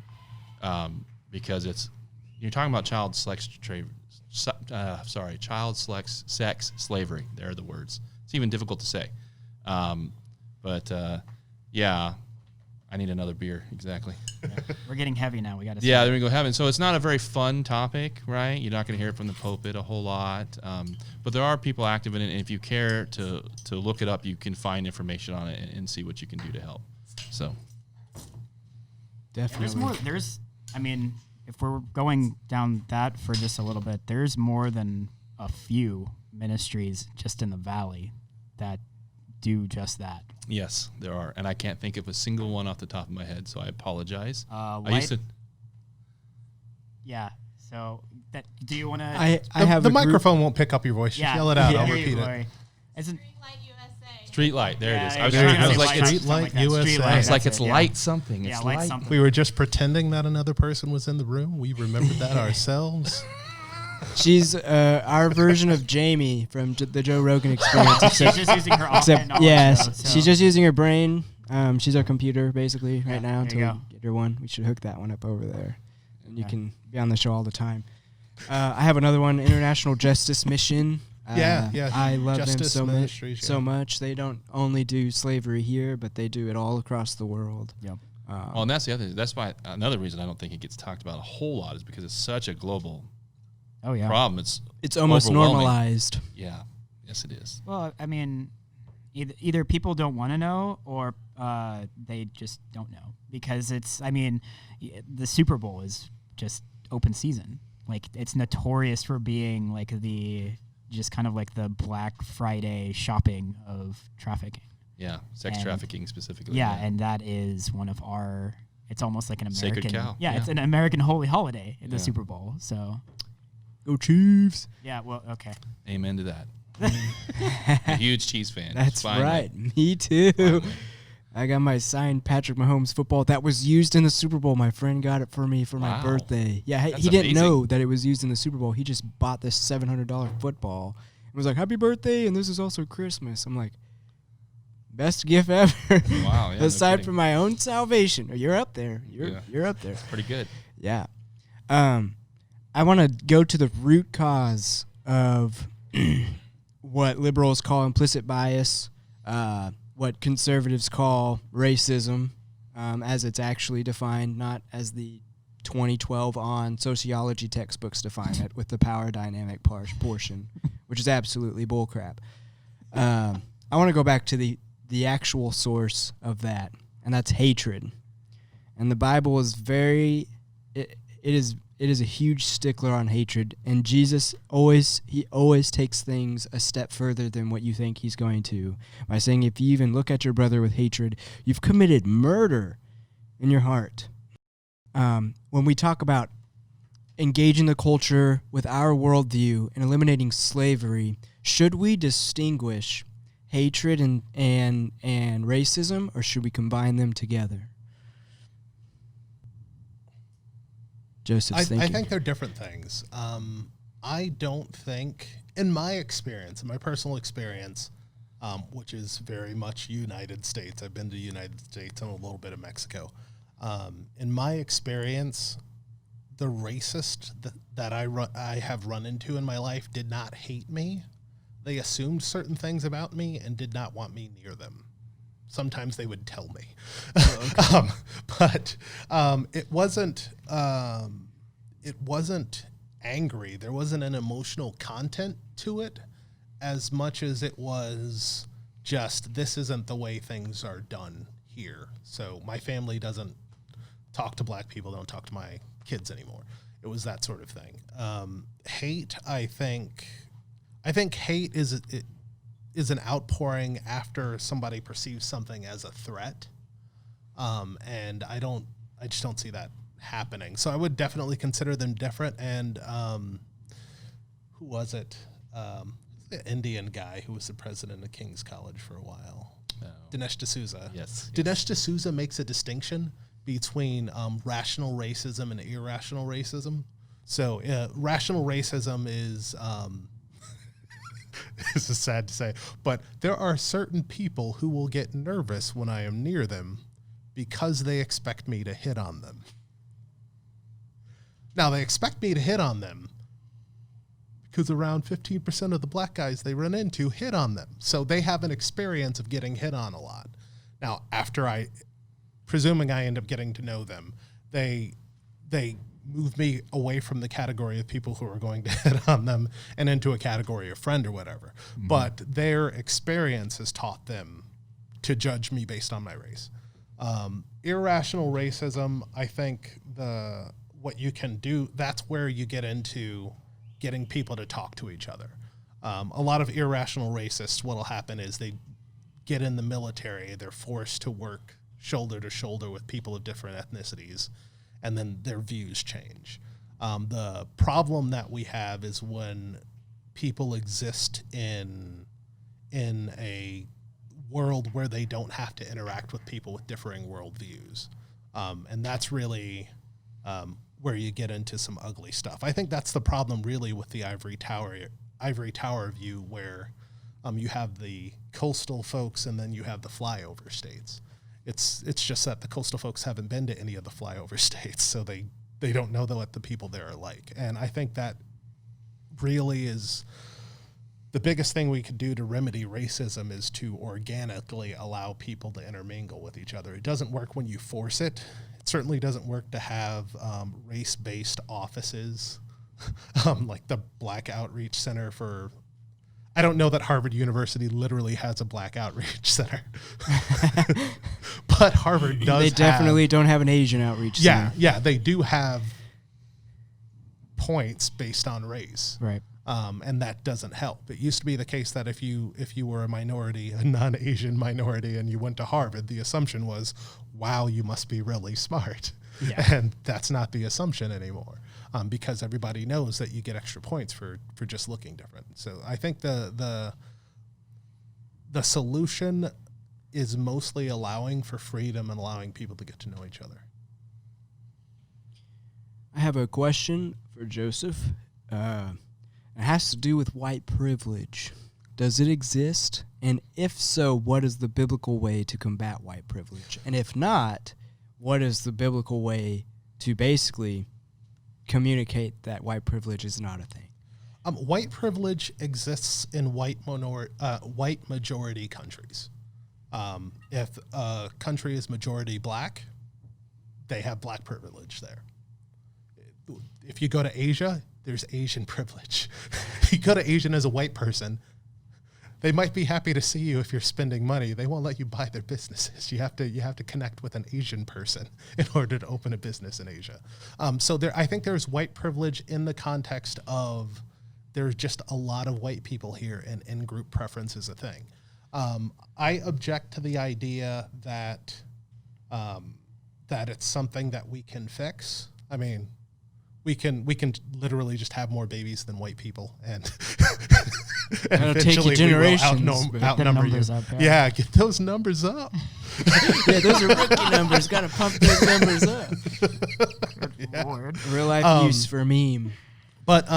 because you're talking about child child sex slavery. They're the words. It's even difficult to say. Yeah, I need another beer. Exactly. Yeah. We're getting heavy now. We got to. Yeah, there we go. Heaven. So it's not a very fun topic, right? You're not going to hear it from the pulpit a whole lot. But there are people active in it, and if you care to look it up, you can find information on it and see what you can do to help. So Definitely. I mean, if we're going down that for just a little bit, there's more than a few ministries just in the valley that do just that. yes, there are, and I can't think of a single one off the top of my head, so I apologize. I used to. Yeah. So do you want to? I have the a group- microphone won't pick up your voice. Just yell it out. Yeah, I'll here you repeat go, it. Lori. Isn't Streetlight, there it is. I was, yeah, I was yeah, like, yeah, it's, Streetlight something like that. USA. Streetlight, it's like that's it's it, yeah. light something. Yeah, It's light light. something. We were just pretending that another person was in the room. We remembered that ourselves. She's our version of Jamie from the Joe Rogan Experience. She's just using her offhand knowledge. Yes, though, so. she's just using her brain. She's our computer basically right now there until you we go. get her one. We should hook that one up over there, and you Okay. can be on the show all the time. I have another one, International Justice Mission. Yeah. I love them Justice so much. Ministries, yeah. So much. They don't only do slavery here, but they do it all across the world. Yep. Well, and that's the other. That's why another reason I don't think it gets talked about a whole lot is because it's such a global Oh yeah. problem. It's almost overwhelming. normalized. Yeah. Yes, it is. Well, I mean, either people don't want to know or they just don't know because it's. I mean, the Super Bowl is just open season. Like it's notorious for being like just kind of like the Black Friday shopping of trafficking. Yeah, sex And- trafficking specifically. Yeah, and that is one of our. It's almost like an American. Sacred cow. Yeah, Yeah. it's an American holy holiday, the Yeah. Super Bowl. So Go Chiefs! yeah, well, okay. Amen to that. A huge cheese fan. That's It's fine, right. man. Me too. Fine, man. I got my signed Patrick Mahomes football that was used in the Super Bowl. My friend got it for me for my Wow. birthday. Yeah, That's he didn't amazing. know that it was used in the Super Bowl. He just bought this $700 football and was like, "Happy birthday!" And this is also Christmas. I'm like, best gift ever. Wow, yeah, no Aside kidding. from my own salvation, you're up there. You're up there. Pretty good. Yeah. I want to go to the root cause of what liberals call implicit bias, what conservatives call racism, as it's actually defined, not as the 2012 on sociology textbooks define it with the power dynamic portion, which is absolutely bullcrap. I want to go back to the actual source of that, and that's hatred. And the Bible is it is a huge stickler on hatred, and Jesus always takes things a step further than what you think he's going to by saying, if you even look at your brother with hatred, you've committed murder in your heart. When we talk about engaging the culture with our worldview and eliminating slavery, should we distinguish hatred and racism, or should we combine them together? Joseph's I thinking. think they're different things. I don't think, in my experience, in my personal experience, which is very much United States, I've been to the United States and a little bit of Mexico. In my experience, the racist that I have run into in my life did not hate me. They assumed certain things about me and did not want me near them. Sometimes they would tell me, but it wasn't angry. There wasn't an emotional content to it as much as it was just, this isn't the way things are done here. So my family doesn't talk to black people, don't talk to my kids anymore. It was that sort of thing. Hate, I think hate is an outpouring after somebody perceives something as a threat. And I just don't see that happening. So I would definitely consider them different. And who was it? The Indian guy who was the president of King's College for a while. No. Dinesh D'Souza. Yes. Dinesh D'Souza makes a distinction between rational racism and irrational racism. So rational racism is... this is sad to say, but there are certain people who will get nervous when I am near them because they expect me to hit on them. Now, they expect me to hit on them, because around 15% of the black guys they run into hit on them. So they have an experience of getting hit on a lot. Now, after presuming I end up getting to know them, they move me away from the category of people who are going to hit on them and into a category of friend or whatever. Mm-hmm. But their experience has taught them to judge me based on my race. Irrational racism, I think what you can do, that's where you get into getting people to talk to each other. A lot of irrational racists, what'll happen is they get in the military, they're forced to work shoulder to shoulder with people of different ethnicities, and then their views change. The problem that we have is when people exist in a world where they don't have to interact with people with differing worldviews. And that's really where you get into some ugly stuff. I think that's the problem really with the Ivory Tower view, where you have the coastal folks and then you have the flyover states. It's just that the coastal folks haven't been to any of the flyover states, so they don't know what the people there are like. And I think that really is the biggest thing we could do to remedy racism, is to organically allow people to intermingle with each other. It doesn't work when you force it. It certainly doesn't work to have race-based offices, like the Black Outreach Center for... I don't know that Harvard University literally has a Black Outreach Center, but Harvard does. They definitely don't have an Asian outreach center. Yeah, they do have points based on race, right? And that doesn't help. It used to be the case that if you were a minority, a non-Asian minority, and you went to Harvard, the assumption was, wow, you must be really smart. Yeah. And that's not the assumption anymore, because everybody knows that you get extra points for just looking different. So I think the solution is mostly allowing for freedom and allowing people to get to know each other. I have a question for Joseph. It has to do with white privilege. Does it exist? And if so, what is the biblical way to combat white privilege? And if not, what is the biblical way to basically communicate that white privilege is not a thing? White privilege exists in white majority countries. If a country is majority black, they have black privilege there. If you go to Asia, there's Asian privilege. If you go to Asian as a white person, they might be happy to see you if you're spending money. They won't let you buy their businesses. You have to connect with an Asian person in order to open a business in Asia. So I think there's white privilege in the context of there's just a lot of white people here, and in-group preference is a thing. I object to the idea that it's something that we can fix. I mean, we can literally just have more babies than white people, and eventually we will outnumber you. Up, yeah, get those numbers up. Yeah, those are rookie numbers. Got to pump those numbers up. Yeah. Real life use for a meme. But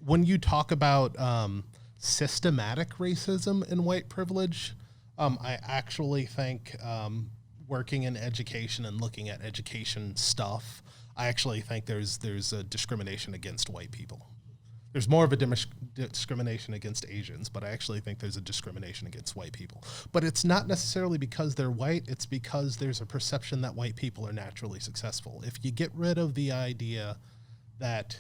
when you talk about systematic racism and white privilege, I actually think working in education and looking at education stuff, I actually think there's a discrimination against white people. There's more of a discrimination against Asians, but I actually think there's a discrimination against white people. But it's not necessarily because they're white, it's because there's a perception that white people are naturally successful. If you get rid of the idea that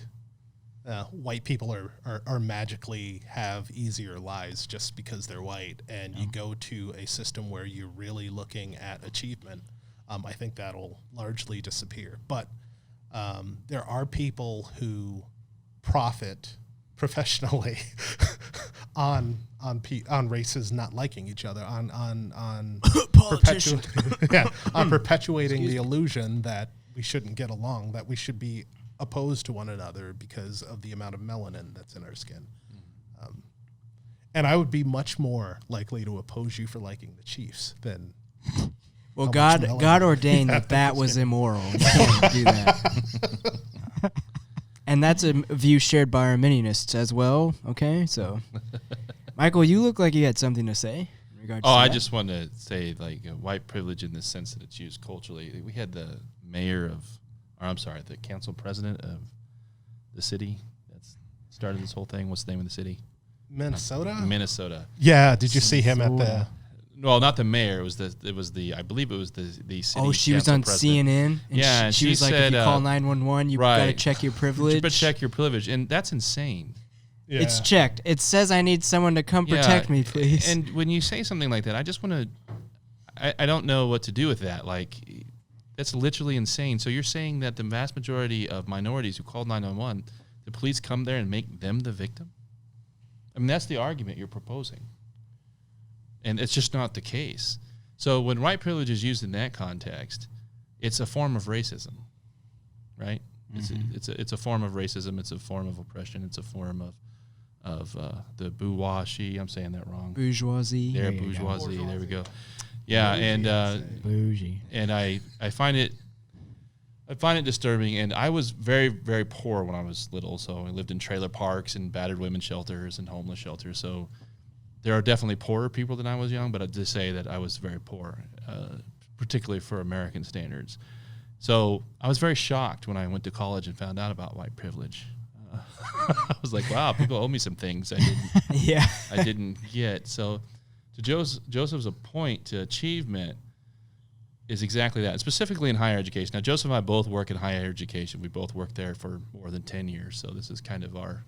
white people are magically have easier lives just because they're white, and you go to a system where you're really looking at achievement, I think that'll largely disappear. But there are people who profit professionally on races not liking each other, on perpetuating the illusion that we shouldn't get along, that we should be opposed to one another because of the amount of melanin that's in our skin. And I would be much more likely to oppose you for liking the Chiefs than... Well, God ordained that was immoral. You can't do that. And that's a view shared by Arminianists as well. Okay, so Michael, you look like you had something to say in regards to I that. just want to say, like, white privilege in the sense that it's used culturally. We had the the council president of the city. That's started this whole thing. What's the name of the city? Minnesota. Minnesota. Yeah. Did you see him at the? Well, not the mayor. It was the. I believe it was the city. Oh, she was council on president. CNN. And Yeah, she was like, said, if you call 911, you right. got to check your privilege. You better check your privilege, and that's insane. Yeah. It's checked. It says I need someone to come protect me, please. And when you say something like that, I just want to. I don't know what to do with that. Like, that's literally insane. So you're saying that the vast majority of minorities who called 911, the police come there and make them the victim? I mean, that's the argument you're proposing. And it's just not the case. So when white privilege is used in that context, it's a form of racism, right? Mm-hmm. It's a form of racism. It's a form of oppression. It's a form of the bourgeoisie. I'm saying that wrong. Bourgeoisie. There, bourgeoisie. There we go. Yeah, and Bougie. and I find it disturbing. And I was very, very poor when I was little. So I lived in trailer parks and battered women's shelters and homeless shelters. So there are definitely poorer people than I was young, but I did say that I was very poor, particularly for American standards. So I was very shocked when I went to college and found out about white privilege. I was like, wow, people owe me some things I didn't get. So to Joseph's point, to achievement is exactly that, specifically in higher education. Now, Joseph and I both work in higher education. We both worked there for more than 10 years, so this is kind of our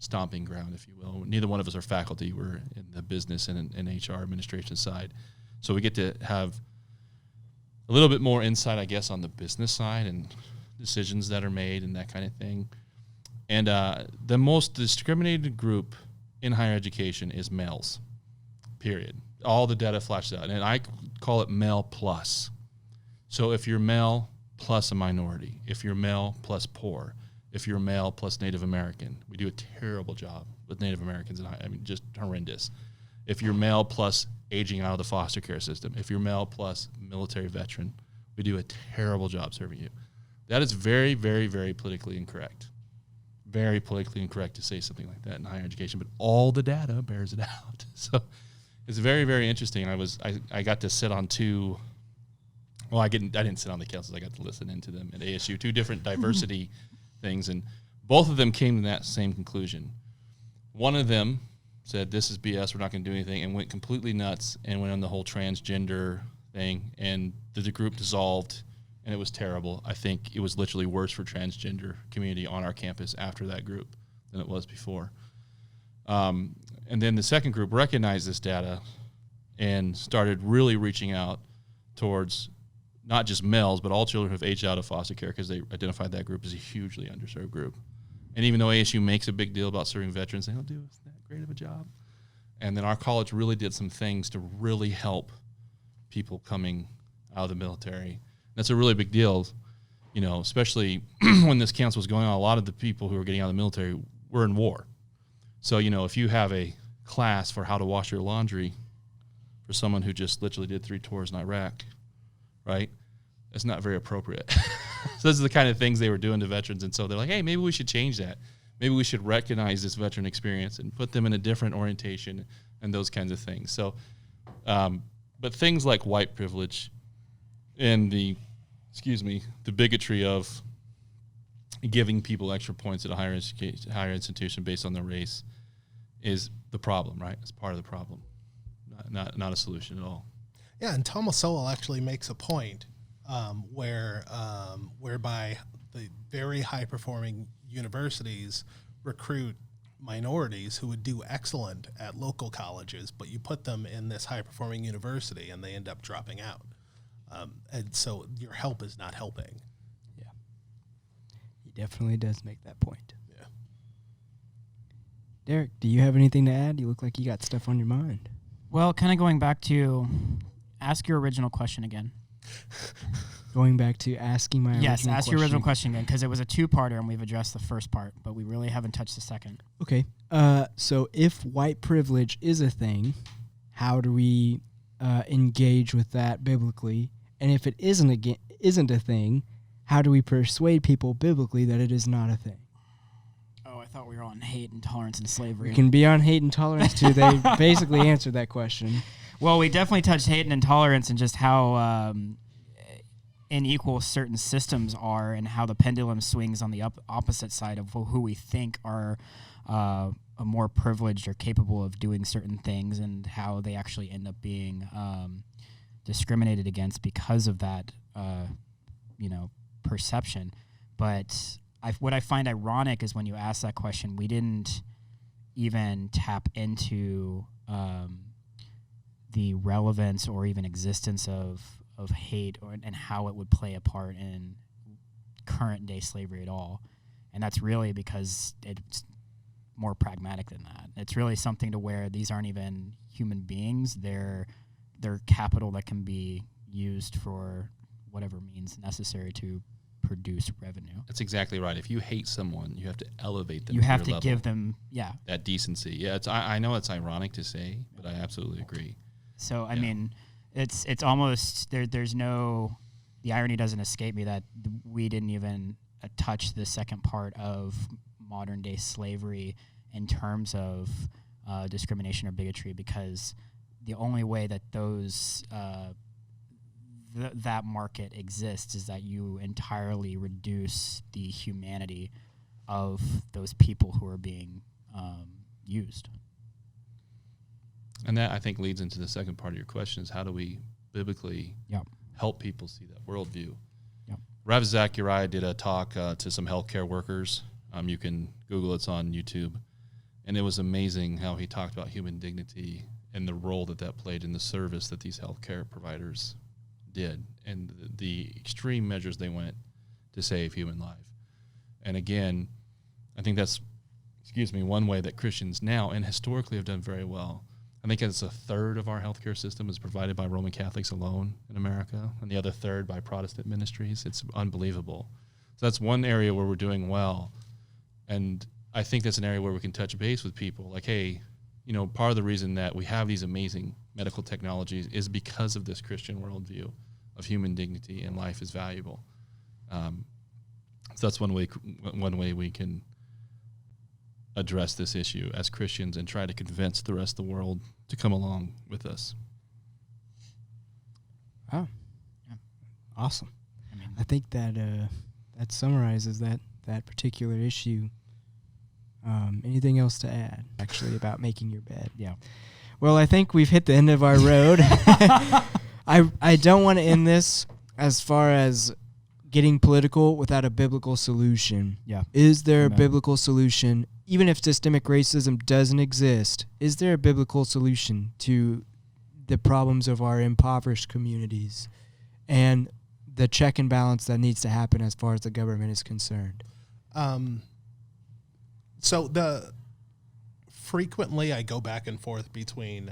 stomping ground, if you will. Neither one of us are faculty. We're in the business and HR administration side. So we get to have a little bit more insight, I guess, on the business side and decisions that are made and that kind of thing. And the most discriminated group in higher education is males, period. All the data flashes out. And I call it male plus. So if you're male plus a minority, if you're male plus poor, if you're male plus Native American, we do a terrible job with Native Americans, and I mean, just horrendous. If you're male plus aging out of the foster care system, if you're male plus military veteran, we do a terrible job serving you. That is very, very, very politically incorrect. Very politically incorrect to say something like that in higher education, but all the data bears it out. So it's very, very interesting. I got to sit on two. Well, I didn't sit on the councils. I got to listen into them at ASU, two different diversity things, and both of them came to that same conclusion. One of them said, this is BS, we're not going to do anything, and went completely nuts and went on the whole transgender thing, and the group dissolved, and it was terrible. I think it was literally worse for transgender community on our campus after that group than it was before. And then the second group recognized this data and started really reaching out towards not just males, but all children who have aged out of foster care, because they identified that group as a hugely underserved group. And even though ASU makes a big deal about serving veterans, they don't do that great of a job. And then our college really did some things to really help people coming out of the military. That's a really big deal, you know, especially when this council was going on. A lot of the people who were getting out of the military were in war. So, you know, if you have a class for how to wash your laundry for someone who just literally did 3 tours in Iraq, right? That's not very appropriate. So those are the kind of things they were doing to veterans. And so they're like, hey, maybe we should change that. Maybe we should recognize this veteran experience and put them in a different orientation and those kinds of things. So, but things like white privilege and the bigotry of giving people extra points at a higher institution based on their race is the problem, right? It's part of the problem, not a solution at all. Yeah, and Thomas Sowell actually makes a point whereby the very high-performing universities recruit minorities who would do excellent at local colleges, but you put them in this high-performing university and they end up dropping out. And so your help is not helping. Yeah. He definitely does make that point. Yeah. Derek, do you have anything to add? You look like you got stuff on your mind. Well, kind of going back to ask your original question again. Going back to asking my yes, original ask question. your original question again, because it was a 2-parter and we've addressed the first part, but we really haven't touched the second. Okay. So if white privilege is a thing, how do we engage with that biblically? And if it isn't a thing, how do we persuade people biblically that it is not a thing? Oh, I thought we were on hate, intolerance, and slavery. We can be on hate and tolerance too. They basically answered that question. Well, we definitely touched hate and intolerance and just how unequal certain systems are and how the pendulum swings on the opposite side of who we think are more privileged or capable of doing certain things, and how they actually end up being discriminated against because of that, perception. But what I find ironic is when you ask that question, we didn't even tap into the relevance or even existence of hate and how it would play a part in current day slavery at all. And that's really because it's more pragmatic than that. It's really something to where these aren't even human beings. They're capital that can be used for whatever means necessary to produce revenue. That's exactly right. If you hate someone, you have to elevate them. You have to level, give them, that decency. Yeah, I know it's ironic to say, but I absolutely agree. So I mean, it's almost there's no, the irony doesn't escape me that we didn't even touch the second part of modern day slavery in terms of discrimination or bigotry, because the only way that those that market exists is that you entirely reduce the humanity of those people who are being used. And that, I think, leads into the second part of your question, is how do we biblically help people see that worldview? Yep. Rev Zach Uriah did a talk to some healthcare workers. You can Google it, it's on YouTube. And it was amazing how he talked about human dignity and the role that played in the service that these healthcare providers did, and the extreme measures they went to save human life. And again, I think that's, one way that Christians now and historically have done very well. I think it's a third of our healthcare system is provided by Roman Catholics alone in America, and the other third by Protestant ministries. It's unbelievable. So that's one area where we're doing well. And I think that's an area where we can touch base with people. Like, hey, part of the reason that we have these amazing medical technologies is because of this Christian worldview of human dignity and life is valuable. So that's one way we can address this issue as Christians and try to convince the rest of the world to come along with us. Oh, yeah. Awesome. I think that that summarizes that particular issue. Anything else to add, actually, about making your bed? Yeah. Well, I think we've hit the end of our road. I don't want to end this as far as getting political without a biblical solution. Yeah. Is there a biblical solution? Even if systemic racism doesn't exist, is there a biblical solution to the problems of our impoverished communities and the check and balance that needs to happen as far as the government is concerned? So frequently I go back and forth between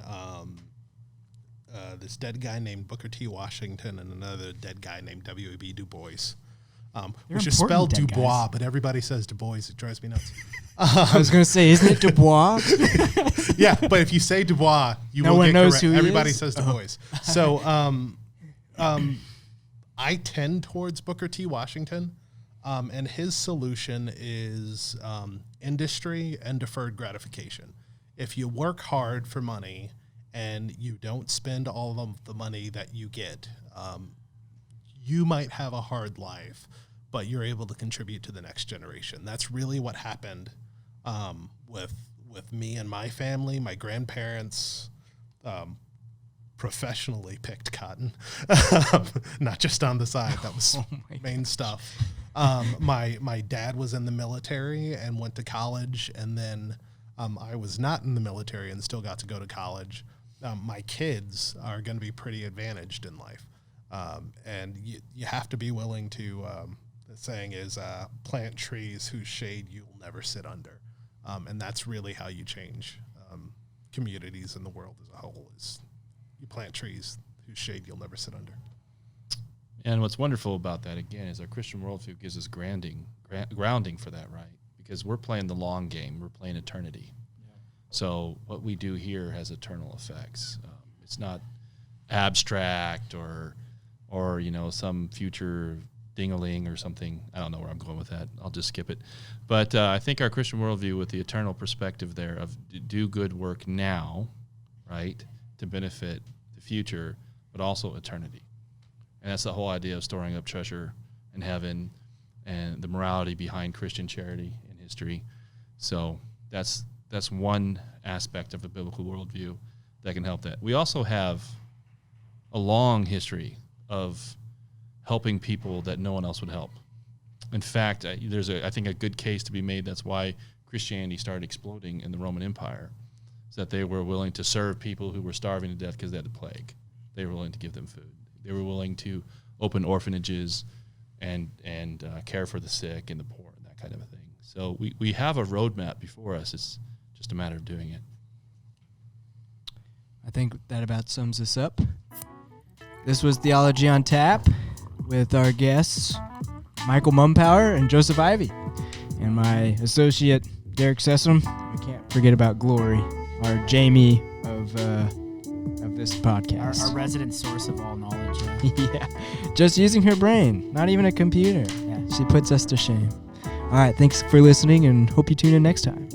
this dead guy named Booker T. Washington and another dead guy named W.E.B. Du Bois, which is spelled Dubois, but everybody says Du Bois. It drives me nuts. I was going to say, isn't it Dubois? Yeah, but if you say Dubois, no one knows who he everybody is? says Du Bois. So I tend towards Booker T. Washington, and his solution is industry and deferred gratification. If you work hard for money and you don't spend all of the money that you get, you might have a hard life, but you're able to contribute to the next generation. That's really what happened with me and my family. My grandparents professionally picked cotton, not just on the side. That was main stuff. My dad was in the military and went to college, and then I was not in the military and still got to go to college. My kids are going to be pretty advantaged in life, and you have to be willing to. The saying is, plant trees whose shade you'll never sit under, and that's really how you change communities in the world as a whole. Is you plant trees whose shade you'll never sit under. And what's wonderful about that, again, is our Christian worldview gives us grounding for that, right? Because we're playing the long game. We're playing eternity. Yeah. So what we do here has eternal effects. It's not abstract or some future ding-a-ling or something. I don't know where I'm going with that. I'll just skip it. But I think our Christian worldview with the eternal perspective there of do good work now, right, to benefit the future, but also eternity. And that's the whole idea of storing up treasure in heaven and the morality behind Christian charity in history. So that's one aspect of the biblical worldview that can help that. We also have a long history of helping people that no one else would help. In fact, there's I think a good case to be made. That's why Christianity started exploding in the Roman Empire, is that they were willing to serve people who were starving to death because they had the plague. They were willing to give them food. They were willing to open orphanages and care for the sick and the poor and that kind of a thing. So we have a roadmap before us. It's just a matter of doing it. I think that about sums us up. This was Theology on Tap with our guests, Michael Mumpower and Joseph Ivy, and my associate, Derek Sessom. I can't forget about Glory, our Jamie of this podcast. Our resident source of all knowledge. Yeah, just using her brain, not even a computer. Yeah. She puts us to shame. All right, thanks for listening, and hope you tune in next time.